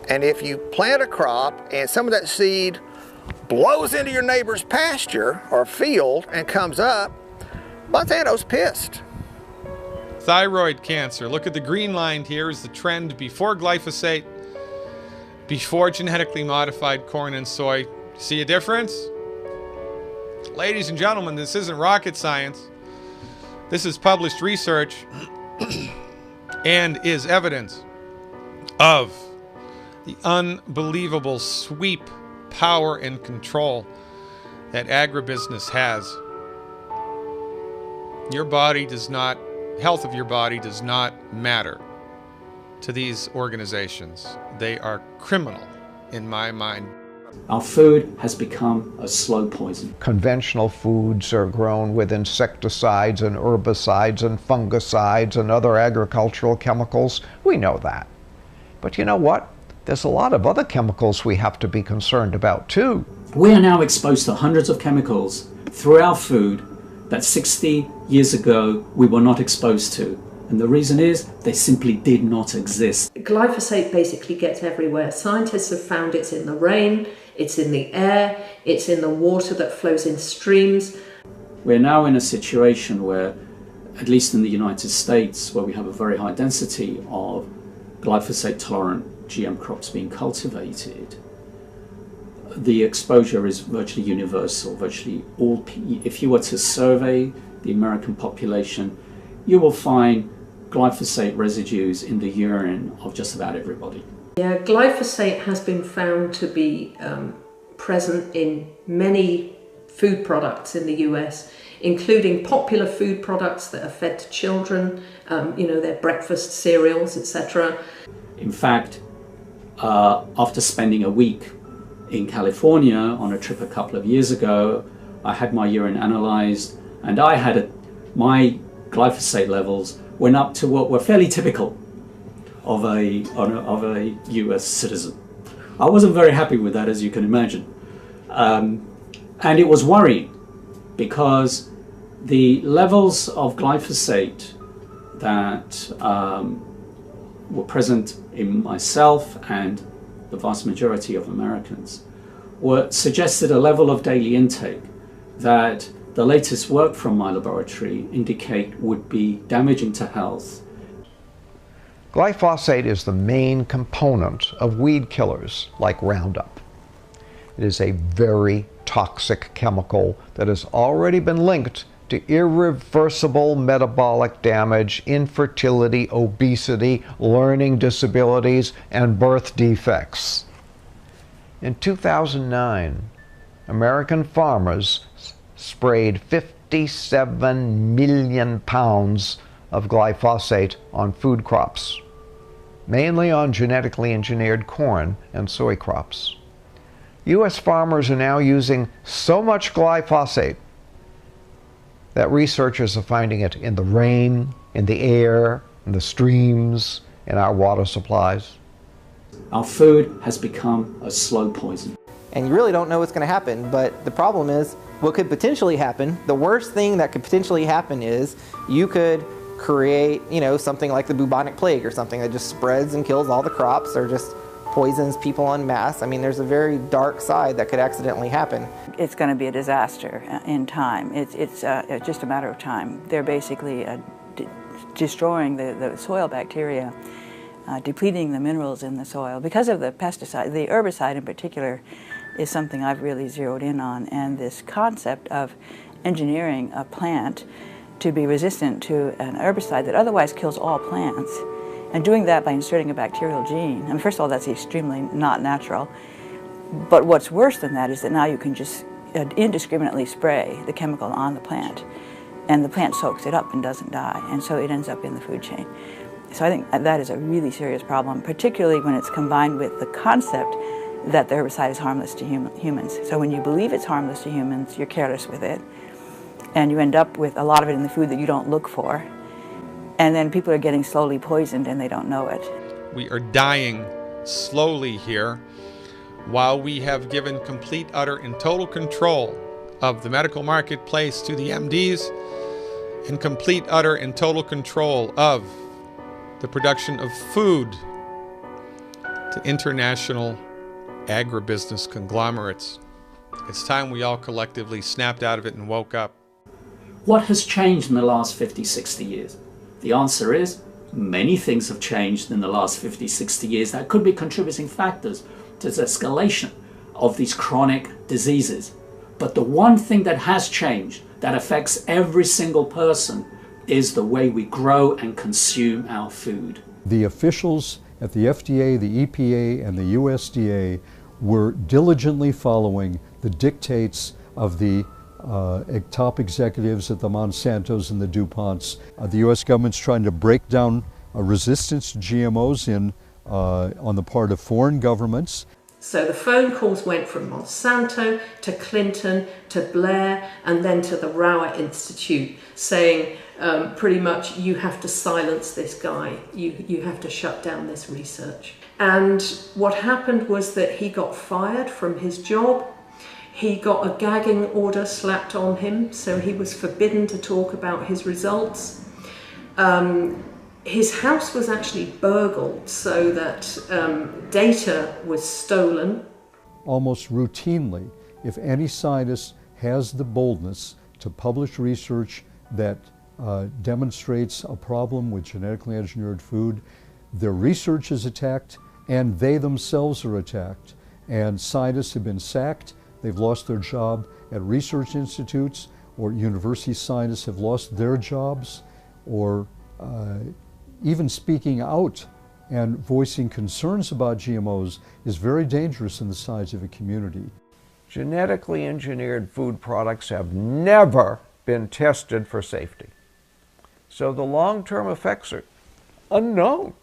And if you plant a crop and some of that seed blows into your neighbor's pasture or field and comes up, Monsanto's pissed. Thyroid cancer. Look at the green line here is the trend before glyphosate, before genetically modified corn and soy. See a difference? Ladies and gentlemen, this isn't rocket science. This is published research and is evidence of the unbelievable sweep, power, and control that agribusiness has. Your body does not, health of your body does not matter to these organizations. They are criminal in my mind. Our food has become a slow poison. Conventional foods are grown with insecticides and herbicides and fungicides and other agricultural chemicals. We know that. But you know what? There's a lot of other chemicals we have to be concerned about too. We are now exposed to hundreds of chemicals through our food that 60 years ago we were not exposed to. And the reason is they simply did not exist. Glyphosate basically gets everywhere. Scientists have found it's in the rain, it's in the air, it's in the water that flows in streams. We're now in a situation where, at least in the United States, where we have a very high density of glyphosate-tolerant GM crops being cultivated, the exposure is virtually universal. Virtually all, if you were to survey the American population, you will find glyphosate residues in the urine of just about everybody. Yeah, glyphosate has been found to be present in many food products in the US, including popular food products that are fed to children, their breakfast cereals, etc. In fact, after spending a week in California on a trip a couple of years ago, I had my urine analyzed, and I had my glyphosate levels went up to what were fairly typical of a US citizen. I wasn't very happy with that, as you can imagine. And it was worrying because the levels of glyphosate that were present in myself and the vast majority of Americans suggested a level of daily intake that the latest work from my laboratory indicate would be damaging to health. Glyphosate is the main component of weed killers like Roundup. It is a very toxic chemical that has already been linked to irreversible metabolic damage, infertility, obesity, learning disabilities, and birth defects. In 2009, American farmers sprayed 57 million pounds of glyphosate on food crops, mainly on genetically engineered corn and soy crops. U.S. farmers are now using so much glyphosate that researchers are finding it in the rain, in the air, in the streams, in our water supplies. Our food has become a slow poison. And you really don't know what's going to happen, but the problem is what could potentially happen, the worst thing that could potentially happen is you could create, something like the bubonic plague or something that just spreads and kills all the crops or just poisons people en masse. I mean, there's a very dark side that could accidentally happen. It's going to be a disaster in time. It's just a matter of time. They're basically destroying the soil bacteria, depleting the minerals in the soil. Because of the pesticide, the herbicide in particular is something I've really zeroed in on, and this concept of engineering a plant to be resistant to an herbicide that otherwise kills all plants, and doing that by inserting a bacterial gene. I mean, first of all, that's extremely not natural. But what's worse than that is that now you can just indiscriminately spray the chemical on the plant, and the plant soaks it up and doesn't die, and so it ends up in the food chain. So I think that is a really serious problem, particularly when it's combined with the concept that the herbicide is harmless to humans. So when you believe it's harmless to humans, you're careless with it, and you end up with a lot of it in the food that you don't look for. And then people are getting slowly poisoned and they don't know it. We are dying slowly here while we have given complete, utter, and total control of the medical marketplace to the MDs and complete, utter, and total control of the production of food to international agribusiness conglomerates. It's time we all collectively snapped out of it and woke up. What has changed in the last 50, 60 years? The answer is many things have changed in the last 50, 60 years that could be contributing factors to the escalation of these chronic diseases. But the one thing that has changed, that affects every single person, is the way we grow and consume our food. The officials at the FDA, the EPA, and the USDA were diligently following the dictates of the top executives at the Monsantos and the DuPonts. The U.S. government's trying to break down resistance to GMOs on the part of foreign governments. So the phone calls went from Monsanto to Clinton to Blair and then to the Rower Institute saying pretty much you have to silence this guy, you have to shut down this research. And what happened was that he got fired from his job. He got a gagging order slapped on him, so he was forbidden to talk about his results. His house was actually burgled so that data was stolen. Almost routinely, if any scientist has the boldness to publish research that demonstrates a problem with genetically engineered food, their research is attacked and they themselves are attacked. And scientists have been sacked, they've lost their job at research institutes, or university scientists have lost their jobs, or even speaking out and voicing concerns about GMOs is very dangerous in the scientific community. Genetically engineered food products have never been tested for safety. So the long-term effects are unknown.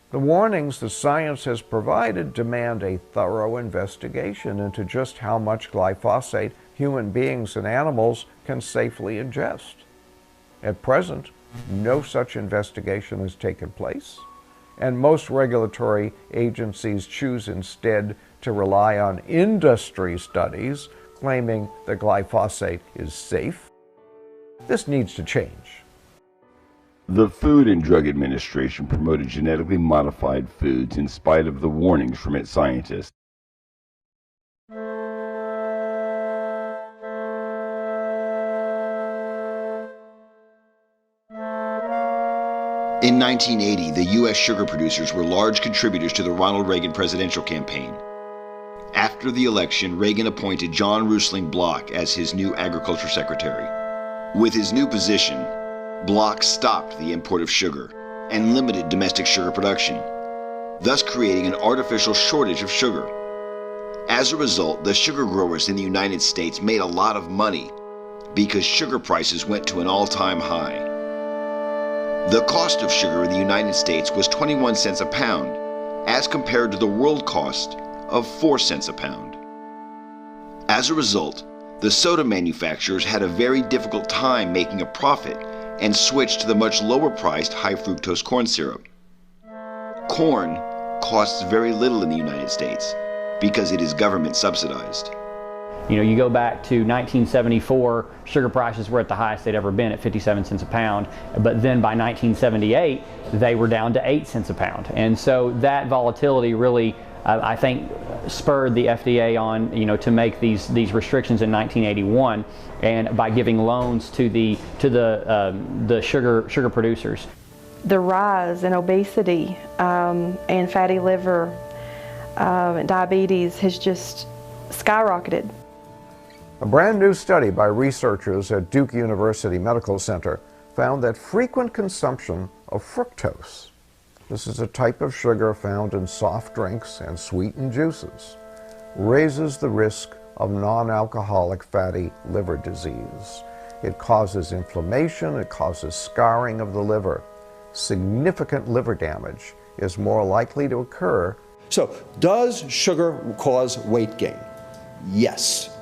The warnings the science has provided demand a thorough investigation into just how much glyphosate human beings and animals can safely ingest. At present, no such investigation has taken place, and most regulatory agencies choose instead to rely on industry studies claiming that glyphosate is safe. This needs to change. The Food and Drug Administration promoted genetically modified foods in spite of the warnings from its scientists. In 1980, the U.S. sugar producers were large contributors to the Ronald Reagan presidential campaign. After the election, Reagan appointed John Rusling Block as his new agriculture secretary. With his new position, Block stopped the import of sugar and limited domestic sugar production, thus creating an artificial shortage of sugar. As a result, the sugar growers in the United States made a lot of money because sugar prices went to an all-time high. The cost of sugar in the United States was 21 cents a pound, as compared to the world cost of 4 cents a pound. As a result, the soda manufacturers had a very difficult time making a profit and switched to the much lower-priced high-fructose corn syrup. Corn costs very little in the United States because it is government subsidized. You know, you go back to 1974, sugar prices were at the highest they'd ever been at 57 cents a pound, but then by 1978, they were down to 8 cents a pound. And so that volatility really, I think, spurred the FDA on, to make these restrictions in 1981, and by giving loans to the sugar producers. The rise in obesity and fatty liver and diabetes has just skyrocketed. A brand new study by researchers at Duke University Medical Center found that frequent consumption of fructose, this is a type of sugar found in soft drinks and sweetened juices, raises the risk of non-alcoholic fatty liver disease. It causes inflammation, it causes scarring of the liver. Significant liver damage is more likely to occur. So, does sugar cause weight gain? Yes.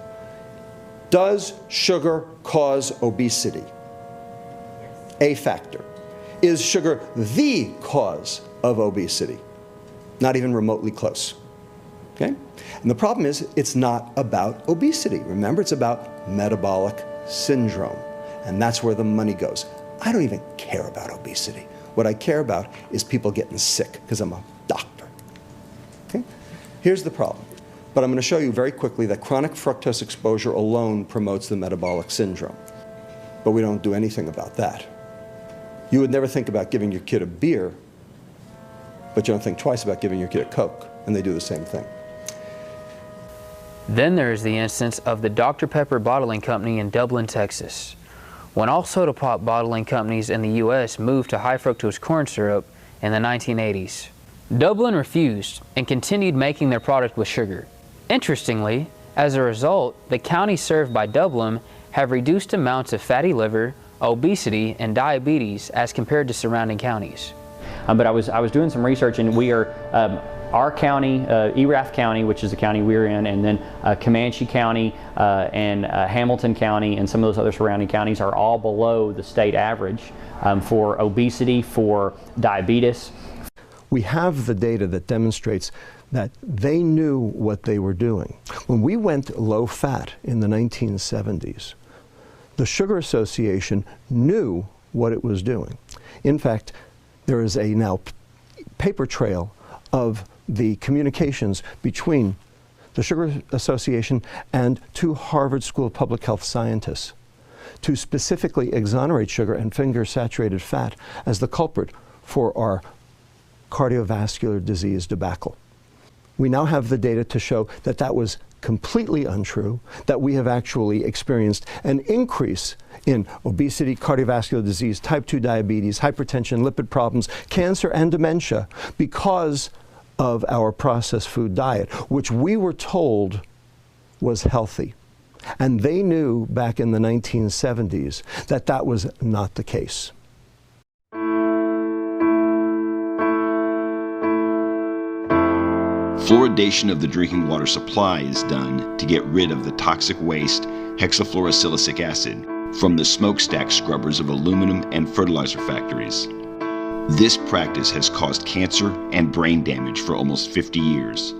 Does sugar cause obesity? A factor. Is sugar the cause of obesity? Not even remotely close. Okay? And the problem is, it's not about obesity. Remember, it's about metabolic syndrome. And that's where the money goes. I don't even care about obesity. What I care about is people getting sick, because I'm a doctor. Okay? Here's the problem. But I'm going to show you very quickly that chronic fructose exposure alone promotes the metabolic syndrome. But we don't do anything about that. You would never think about giving your kid a beer, but you don't think twice about giving your kid a Coke, and they do the same thing. Then there is the instance of the Dr. Pepper bottling company in Dublin, Texas. When all soda pop bottling companies in the U.S. moved to high fructose corn syrup in the 1980s, Dublin refused and continued making their product with sugar. Interestingly, as a result, the counties served by Dublin have reduced amounts of fatty liver, obesity, and diabetes as compared to surrounding counties. But I was doing some research, and we are, our county, Erath County, which is the county we're in, and then Comanche County and Hamilton County and some of those other surrounding counties are all below the state average for obesity, for diabetes. We have the data that demonstrates that they knew what they were doing. When we went low fat in the 1970s, the Sugar Association knew what it was doing. In fact, there is a now paper trail of the communications between the Sugar Association and two Harvard School of Public Health scientists to specifically exonerate sugar and finger saturated fat as the culprit for our cardiovascular disease debacle. We now have the data to show that that was completely untrue, that we have actually experienced an increase in obesity, cardiovascular disease, type 2 diabetes, hypertension, lipid problems, cancer, and dementia because of our processed food diet, which we were told was healthy. And they knew back in the 1970s that that was not the case. Fluoridation of the drinking water supply is done to get rid of the toxic waste hexafluorosilicic acid from the smokestack scrubbers of aluminum and fertilizer factories. This practice has caused cancer and brain damage for almost 50 years.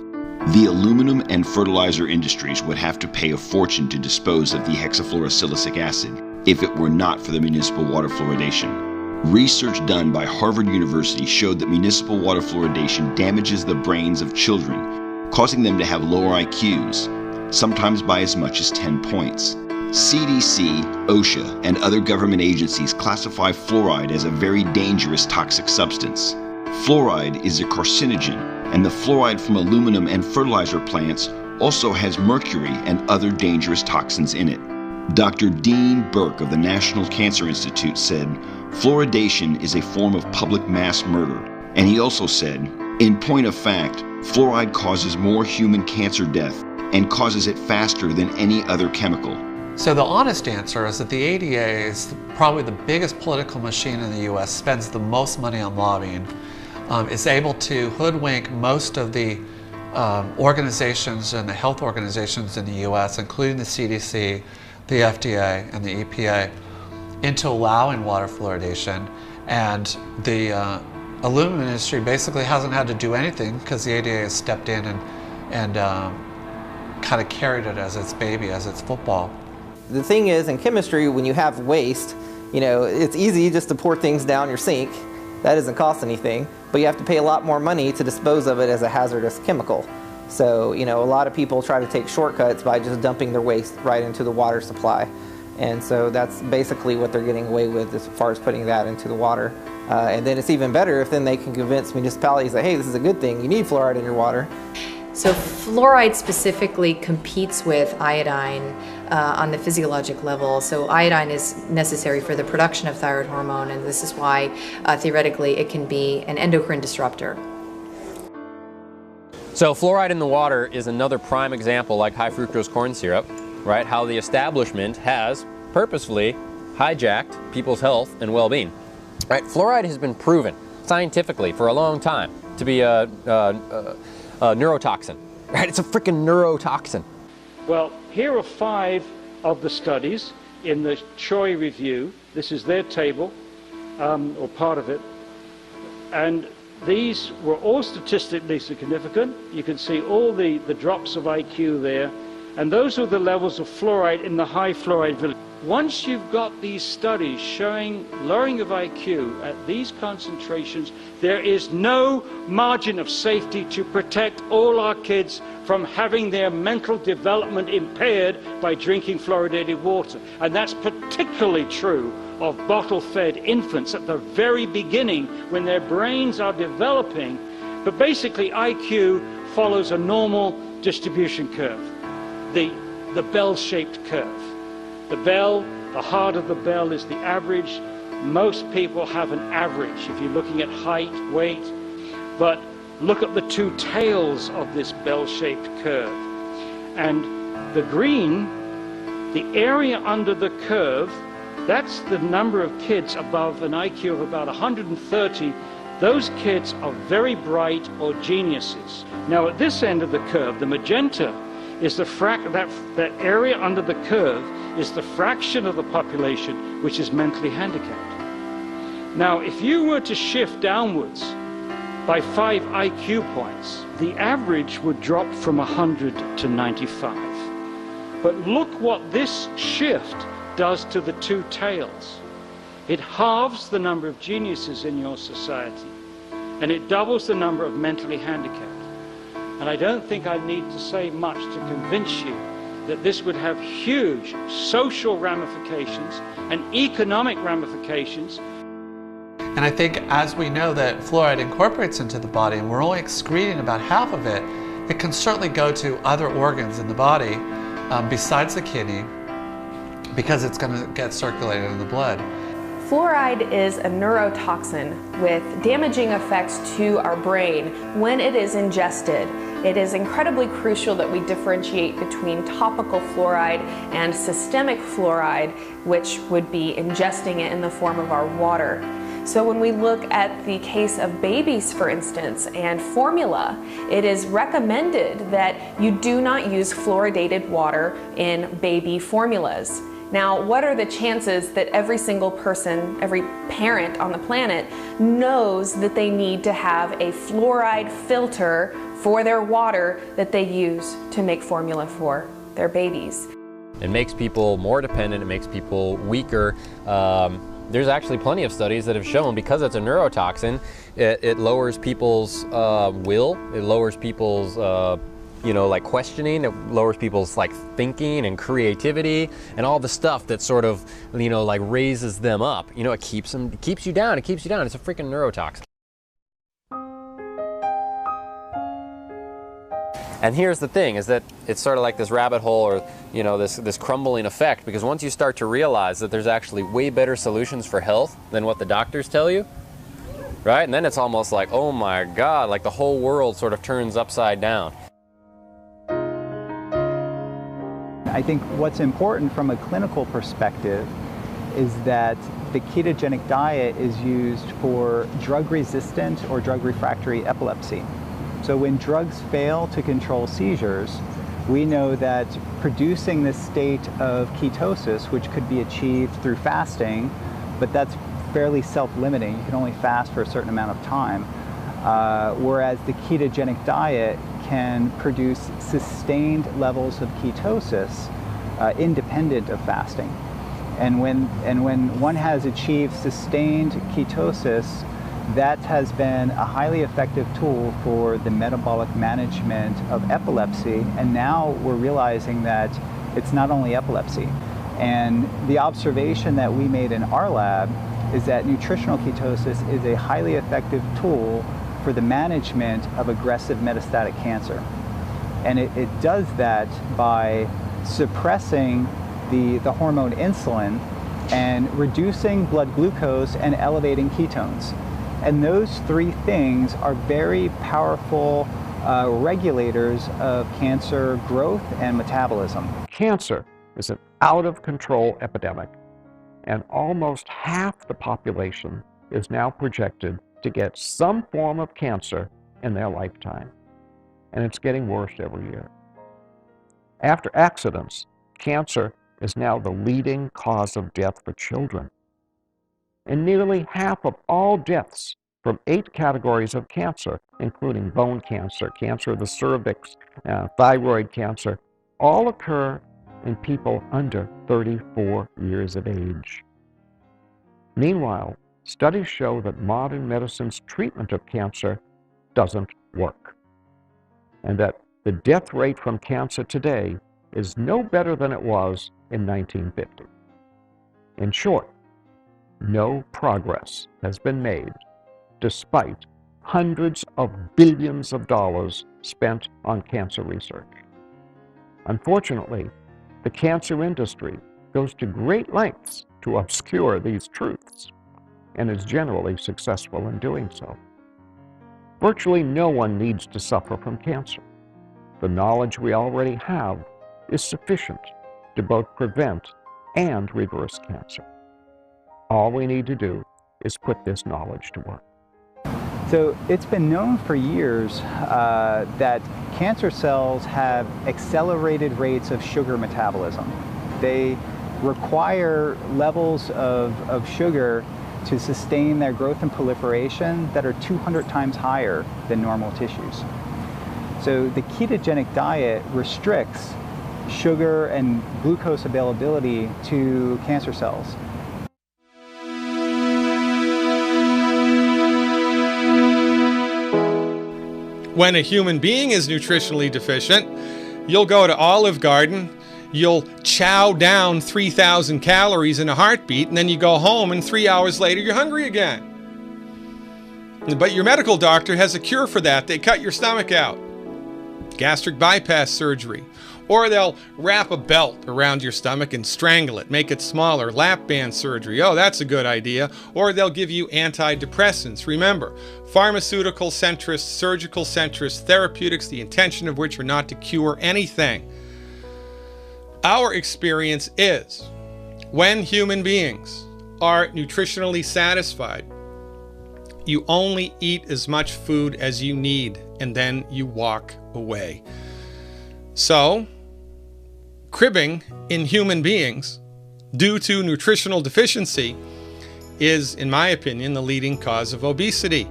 The aluminum and fertilizer industries would have to pay a fortune to dispose of the hexafluorosilicic acid if it were not for the municipal water fluoridation. Research done by Harvard University showed that municipal water fluoridation damages the brains of children, causing them to have lower IQs, sometimes by as much as 10 points. CDC, OSHA, and other government agencies classify fluoride as a very dangerous toxic substance. Fluoride is a carcinogen, and the fluoride from aluminum and fertilizer plants also has mercury and other dangerous toxins in it. Dr. Dean Burke of the National Cancer Institute said, "Fluoridation is a form of public mass murder." And he also said, "In point of fact, fluoride causes more human cancer death and causes it faster than any other chemical." So the honest answer is that the ADA is probably the biggest political machine in the U.S., spends the most money on lobbying, is able to hoodwink most of the organizations and the health organizations in the U.S., including the CDC, the FDA, and the EPA, into allowing water fluoridation. And the aluminum industry basically hasn't had to do anything because the ADA has stepped in and kind of carried it as its baby, as its football. The thing is, in chemistry, when you have waste, you know, it's easy just to pour things down your sink. That doesn't cost anything, but you have to pay a lot more money to dispose of it as a hazardous chemical. So, you know, a lot of people try to take shortcuts by just dumping their waste right into the water supply. And so that's basically what they're getting away with as far as putting that into the water. And then it's even better if then they can convince municipalities that, hey, this is a good thing, you need fluoride in your water. So fluoride specifically competes with iodine on the physiologic level. So iodine is necessary for the production of thyroid hormone, and this is why theoretically it can be an endocrine disruptor. So fluoride in the water is another prime example, like high fructose corn syrup, right? How the establishment has purposefully hijacked people's health and well-being. Right? Fluoride has been proven scientifically for a long time to be a neurotoxin. Right? It's a freaking neurotoxin. Well, here are 5 of the studies in the Choi review. This is their table, or part of it, and these were all statistically significant. You can see all the drops of IQ there, and those are the levels of fluoride in the high fluoride village. once you've got these studies showing lowering of IQ at these concentrations, there is no margin of safety to protect all our kids from having their mental development impaired by drinking fluoridated water. And that's particularly true of bottle-fed infants at the very beginning when their brains are developing. But basically IQ follows a normal distribution curve, the bell-shaped curve. The bell, the heart of the bell is the average. Most people have an average if you're looking at height, weight, but look at the two tails of this bell-shaped curve. And the green, the area under the curve, that's the number of kids above an IQ of about 130. Those kids are very bright or geniuses. Now at this end of the curve, the magenta is that area under the curve is the fraction of the population which is mentally handicapped. Now if you were to shift downwards by 5 IQ points, the average would drop from 100 to 95. But look what this shift does to the two tails. It halves the number of geniuses in your society, and it doubles the number of mentally handicapped. And I don't think I need to say much to convince you that this would have huge social ramifications and economic ramifications. And I think as we know that fluoride incorporates into the body, and we're only excreting about half of it, it can certainly go to other organs in the body besides the kidney, because it's going to get circulated in the blood. Fluoride is a neurotoxin with damaging effects to our brain when it is ingested. It is incredibly crucial that we differentiate between topical fluoride and systemic fluoride, which would be ingesting it in the form of our water. So when we look at the case of babies, for instance, and formula, it is recommended that you do not use fluoridated water in baby formulas. Now, what are the chances that every single person, every parent on the planet knows that they need to have a fluoride filter for their water that they use to make formula for their babies? It makes people more dependent, it makes people weaker. There's actually plenty of studies that have shown, because it's a neurotoxin, it lowers people's will, it lowers people's like questioning, it lowers people's like thinking and creativity and all the stuff that sort of, like raises them up. It keeps you down, It's a freaking neurotoxin. And here's the thing, is that it's sort of like this rabbit hole, or this crumbling effect, because once you start to realize that there's actually way better solutions for health than what the doctors tell you, right? And then it's almost like, oh my God, like the whole world sort of turns upside down. I think what's important from a clinical perspective is that the ketogenic diet is used for drug-resistant or drug-refractory epilepsy. So when drugs fail to control seizures, we know that producing this state of ketosis, which could be achieved through fasting, but that's fairly self-limiting. You can only fast for a certain amount of time, whereas the ketogenic diet can produce sustained levels of ketosis independent of fasting. And when one has achieved sustained ketosis, that has been a highly effective tool for the metabolic management of epilepsy. And now we're realizing that it's not only epilepsy. And the observation that we made in our lab is that nutritional ketosis is a highly effective tool for the management of aggressive metastatic cancer. And it does that by suppressing the hormone insulin and reducing blood glucose and elevating ketones. And those three things are very powerful regulators of cancer growth and metabolism. Cancer is an out-of-control epidemic, and almost half the population is now projected to get some form of cancer in their lifetime. And it's getting worse every year. After accidents, cancer is now the leading cause of death for children. And nearly half of all deaths from 8 categories of cancer, including bone cancer, cancer of the cervix, thyroid cancer, all occur in people under 34 years of age. Meanwhile, studies show that modern medicine's treatment of cancer doesn't work, and that the death rate from cancer today is no better than it was in 1950. In short, no progress has been made despite hundreds of billions of dollars spent on cancer research. Unfortunately, the cancer industry goes to great lengths to obscure these truths and is generally successful in doing so. Virtually no one needs to suffer from cancer. The knowledge we already have is sufficient to both prevent and reverse cancer. All we need to do is put this knowledge to work. So it's been known for years that cancer cells have accelerated rates of sugar metabolism. They require levels of sugar to sustain their growth and proliferation that are 200 times higher than normal tissues. So the ketogenic diet restricts sugar and glucose availability to cancer cells. When a human being is nutritionally deficient, you'll go to Olive Garden, you'll chow down 3,000 calories in a heartbeat, and then you go home and 3 hours later you're hungry again. But your medical doctor has a cure for that. They cut your stomach out. Gastric bypass surgery. Or they'll wrap a belt around your stomach and strangle it, make it smaller. Lap band surgery. Oh, that's a good idea. Or they'll give you antidepressants. Remember, pharmaceutical centrists, surgical centrists, therapeutics, the intention of which are not to cure anything. Our experience is when human beings are nutritionally satisfied, you only eat as much food as you need, and then you walk away. So, cribbing in human beings due to nutritional deficiency is, in my opinion, the leading cause of obesity,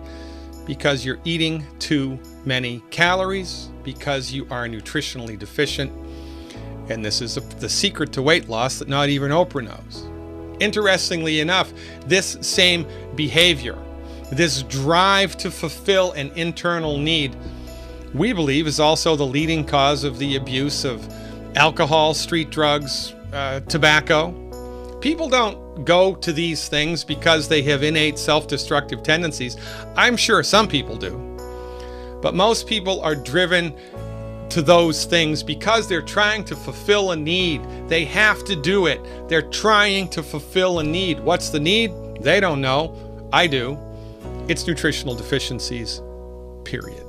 because you're eating too many calories, because you are nutritionally deficient. And this is the secret to weight loss that not even Oprah knows. Interestingly enough, this same behavior, this drive to fulfill an internal need, we believe is also the leading cause of the abuse of alcohol, street drugs, tobacco. People don't go to these things because they have innate self-destructive tendencies. I'm sure some people do. But most people are driven to those things because they're trying to fulfill a need. They have to do it. They're trying to fulfill a need. What's the need? They don't know. I do. It's nutritional deficiencies, period.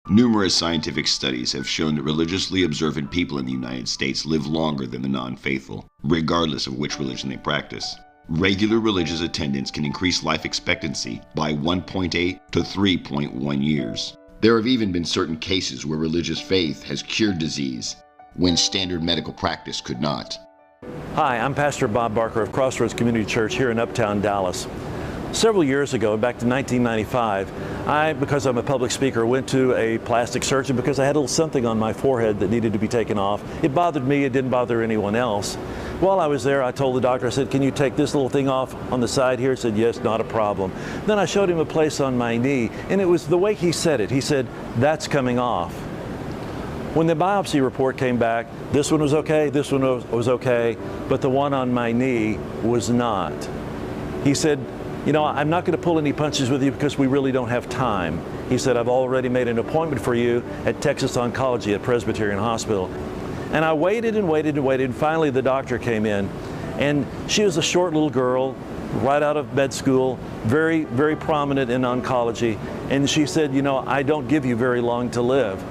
Numerous scientific studies have shown that religiously observant people in the United States live longer than the non-faithful, regardless of which religion they practice. Regular religious attendance can increase life expectancy by 1.8 to 3.1 years. There have even been certain cases where religious faith has cured disease when standard medical practice could not. Hi, I'm Pastor Bob Barker of Crossroads Community Church here in Uptown Dallas. Several years ago, back to 1995, because I'm a public speaker, went to a plastic surgeon because I had a little something on my forehead that needed to be taken off. It bothered me, it didn't bother anyone else. While I was there, I told the doctor, I said, can you take this little thing off on the side here? He said, yes, not a problem. Then I showed him a place on my knee, and it was the way he said it. He said, that's coming off. When the biopsy report came back, this one was okay, this one was okay, but the one on my knee was not. He said, you know, I'm not going to pull any punches with you because we really don't have time. He said, I've already made an appointment for you at Texas Oncology at Presbyterian Hospital. And I waited and waited and waited, and finally the doctor came in. And she was a short little girl, right out of med school, very, very prominent in oncology. And she said, you know, I don't give you very long to live.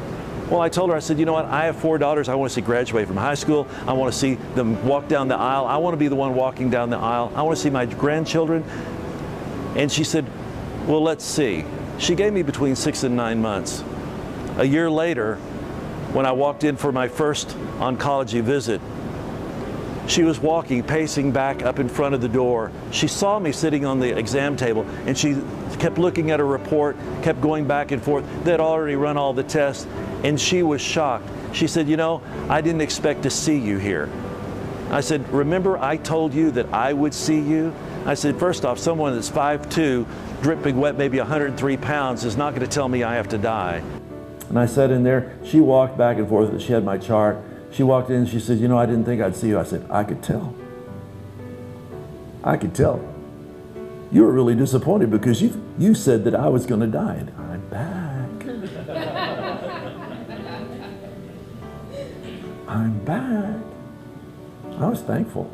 Well, I told her, I said, you know what, I have 4 daughters. I want to see graduate from high school. I want to see them walk down the aisle. I want to be the one walking down the aisle. I want to see my grandchildren. And she said, well, let's see. She gave me between 6 and 9 months. A year later, when I walked in for my first oncology visit, She was walking, pacing back up in front of the door. She saw me sitting on the exam table, and she kept looking at her report, kept going back and forth. They'd already run all the tests, and she was shocked. She said, you know, I didn't expect to see you here. I said, remember I told you that I would see you? I said, first off, someone that's 5'2", dripping wet, maybe 103 pounds, is not going to tell me I have to die. And I sat in there. She walked back and forth. She had my chart. She walked in and she said, you know, I didn't think I'd see you. I said, I could tell. I could tell. You were really disappointed because you said that I was going to die. And I'm back. I'm back. I was thankful.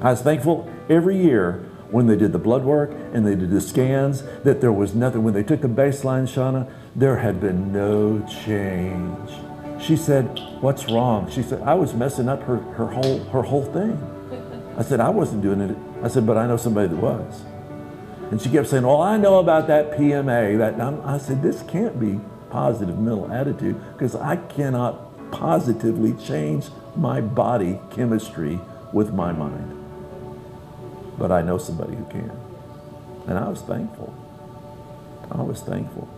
I was thankful every year when they did the blood work and they did the scans that there was nothing. When they took the baseline, Shauna, there had been no change. She said, what's wrong? She said, I was messing up her whole thing. I said, I wasn't doing it. I said, but I know somebody that was. And she kept saying, well, I know about that PMA. I said, this can't be positive mental attitude because I cannot positively change my body chemistry with my mind. But I know somebody who can. And I was thankful. I was thankful.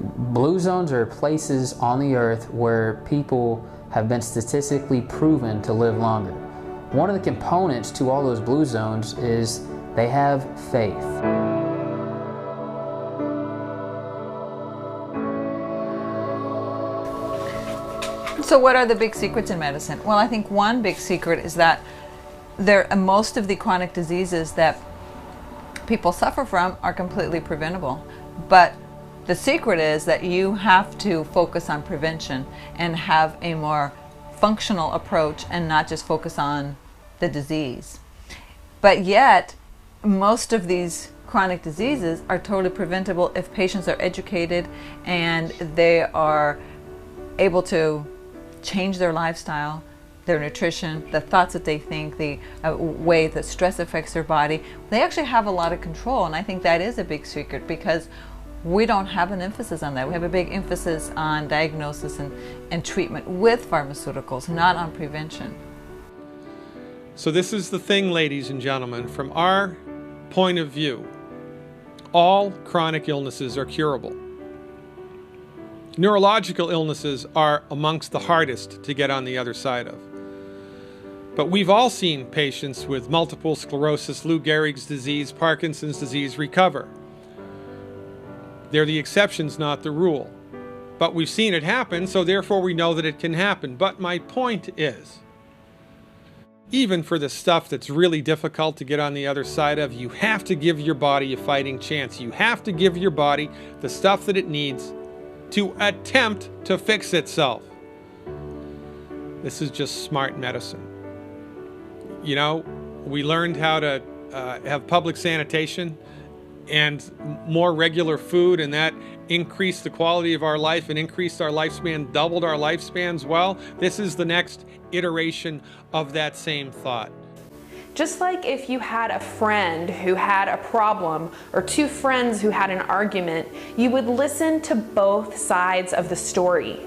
Blue zones are places on the earth where people have been statistically proven to live longer. One of the components to all those blue zones is they have faith. So what are the big secrets in medicine? Well, I think one big secret is that most of the chronic diseases that people suffer from are completely preventable. But the secret is that you have to focus on prevention and have a more functional approach and not just focus on the disease. But yet, most of these chronic diseases are totally preventable if patients are educated and they are able to change their lifestyle, their nutrition, the thoughts that they think, the way that stress affects their body. They actually have a lot of control, and I think that is a big secret because we don't have an emphasis on that. We have a big emphasis on diagnosis and treatment with pharmaceuticals, not on prevention. So this is the thing, ladies and gentlemen, from our point of view, all chronic illnesses are curable. Neurological illnesses are amongst the hardest to get on the other side of. But we've all seen patients with multiple sclerosis, Lou Gehrig's disease, Parkinson's disease recover. They're the exceptions, not the rule. But we've seen it happen, so therefore we know that it can happen. But my point is, even for the stuff that's really difficult to get on the other side of, you have to give your body a fighting chance. You have to give your body the stuff that it needs to attempt to fix itself. This is just smart medicine. You know, we learned how to have public sanitation and more regular food, and that increased the quality of our life and increased our lifespan, doubled our lifespans. Well, this is the next iteration of that same thought. Just like if you had a friend who had a problem or two friends who had an argument, you would listen to both sides of the story.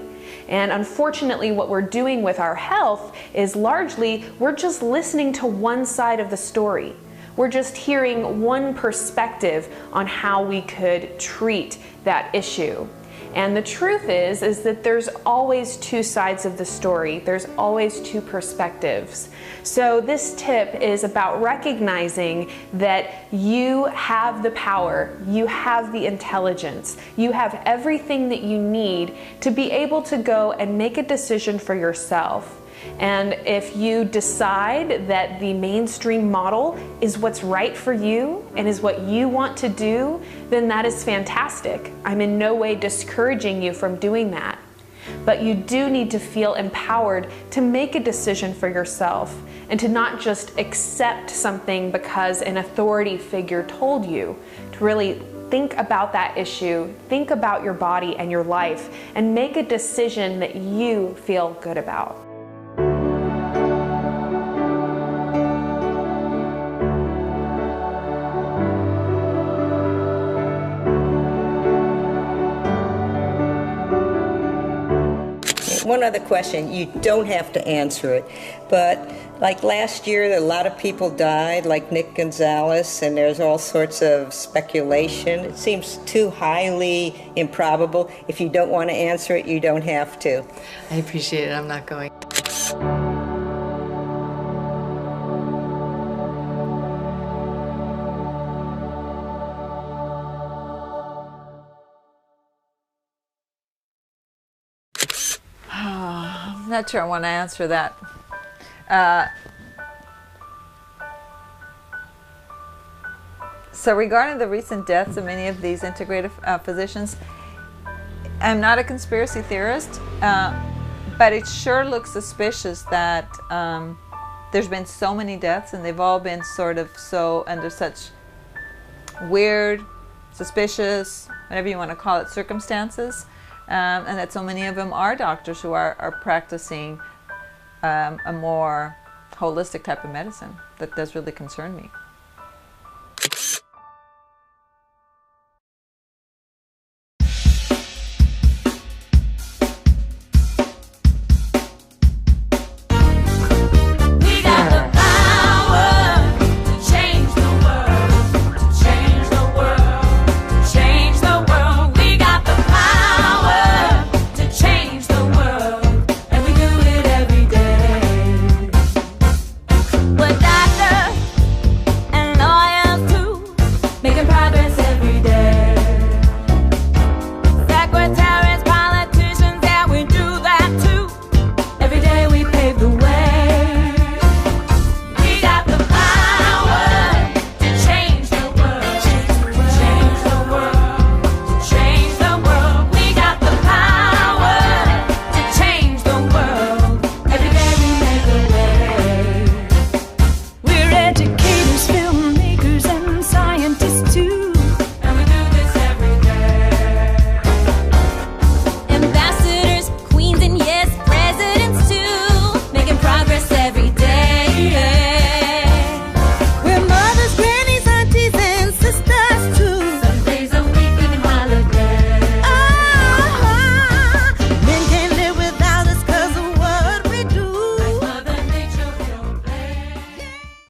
And unfortunately, what we're doing with our health is largely we're just listening to one side of the story. We're just hearing one perspective on how we could treat that issue. And the truth is that there's always two sides of the story. There's always two perspectives. So this tip is about recognizing that you have the power, you have the intelligence, you have everything that you need to be able to go and make a decision for yourself. And if you decide that the mainstream model is what's right for you and is what you want to do, then that is fantastic. I'm in no way discouraging you from doing that. But you do need to feel empowered to make a decision for yourself and to not just accept something because an authority figure told you. To really think about that issue, think about your body and your life, and make a decision that you feel good about. one other question. You don't have to answer it, but like last year, a lot of people died, like Nick Gonzalez, and there's all sorts of speculation. It seems too highly improbable. If you don't want to answer it, you don't have to. I appreciate it. I'm not going. I'm not sure I want to answer that. So regarding the recent deaths of many of these integrative physicians, I'm not a conspiracy theorist, but it sure looks suspicious that there's been so many deaths, and they've all been sort of so under such weird, suspicious, whatever you want to call it, circumstances. And that so many of them are doctors who are practicing a more holistic type of medicine. That does really concern me.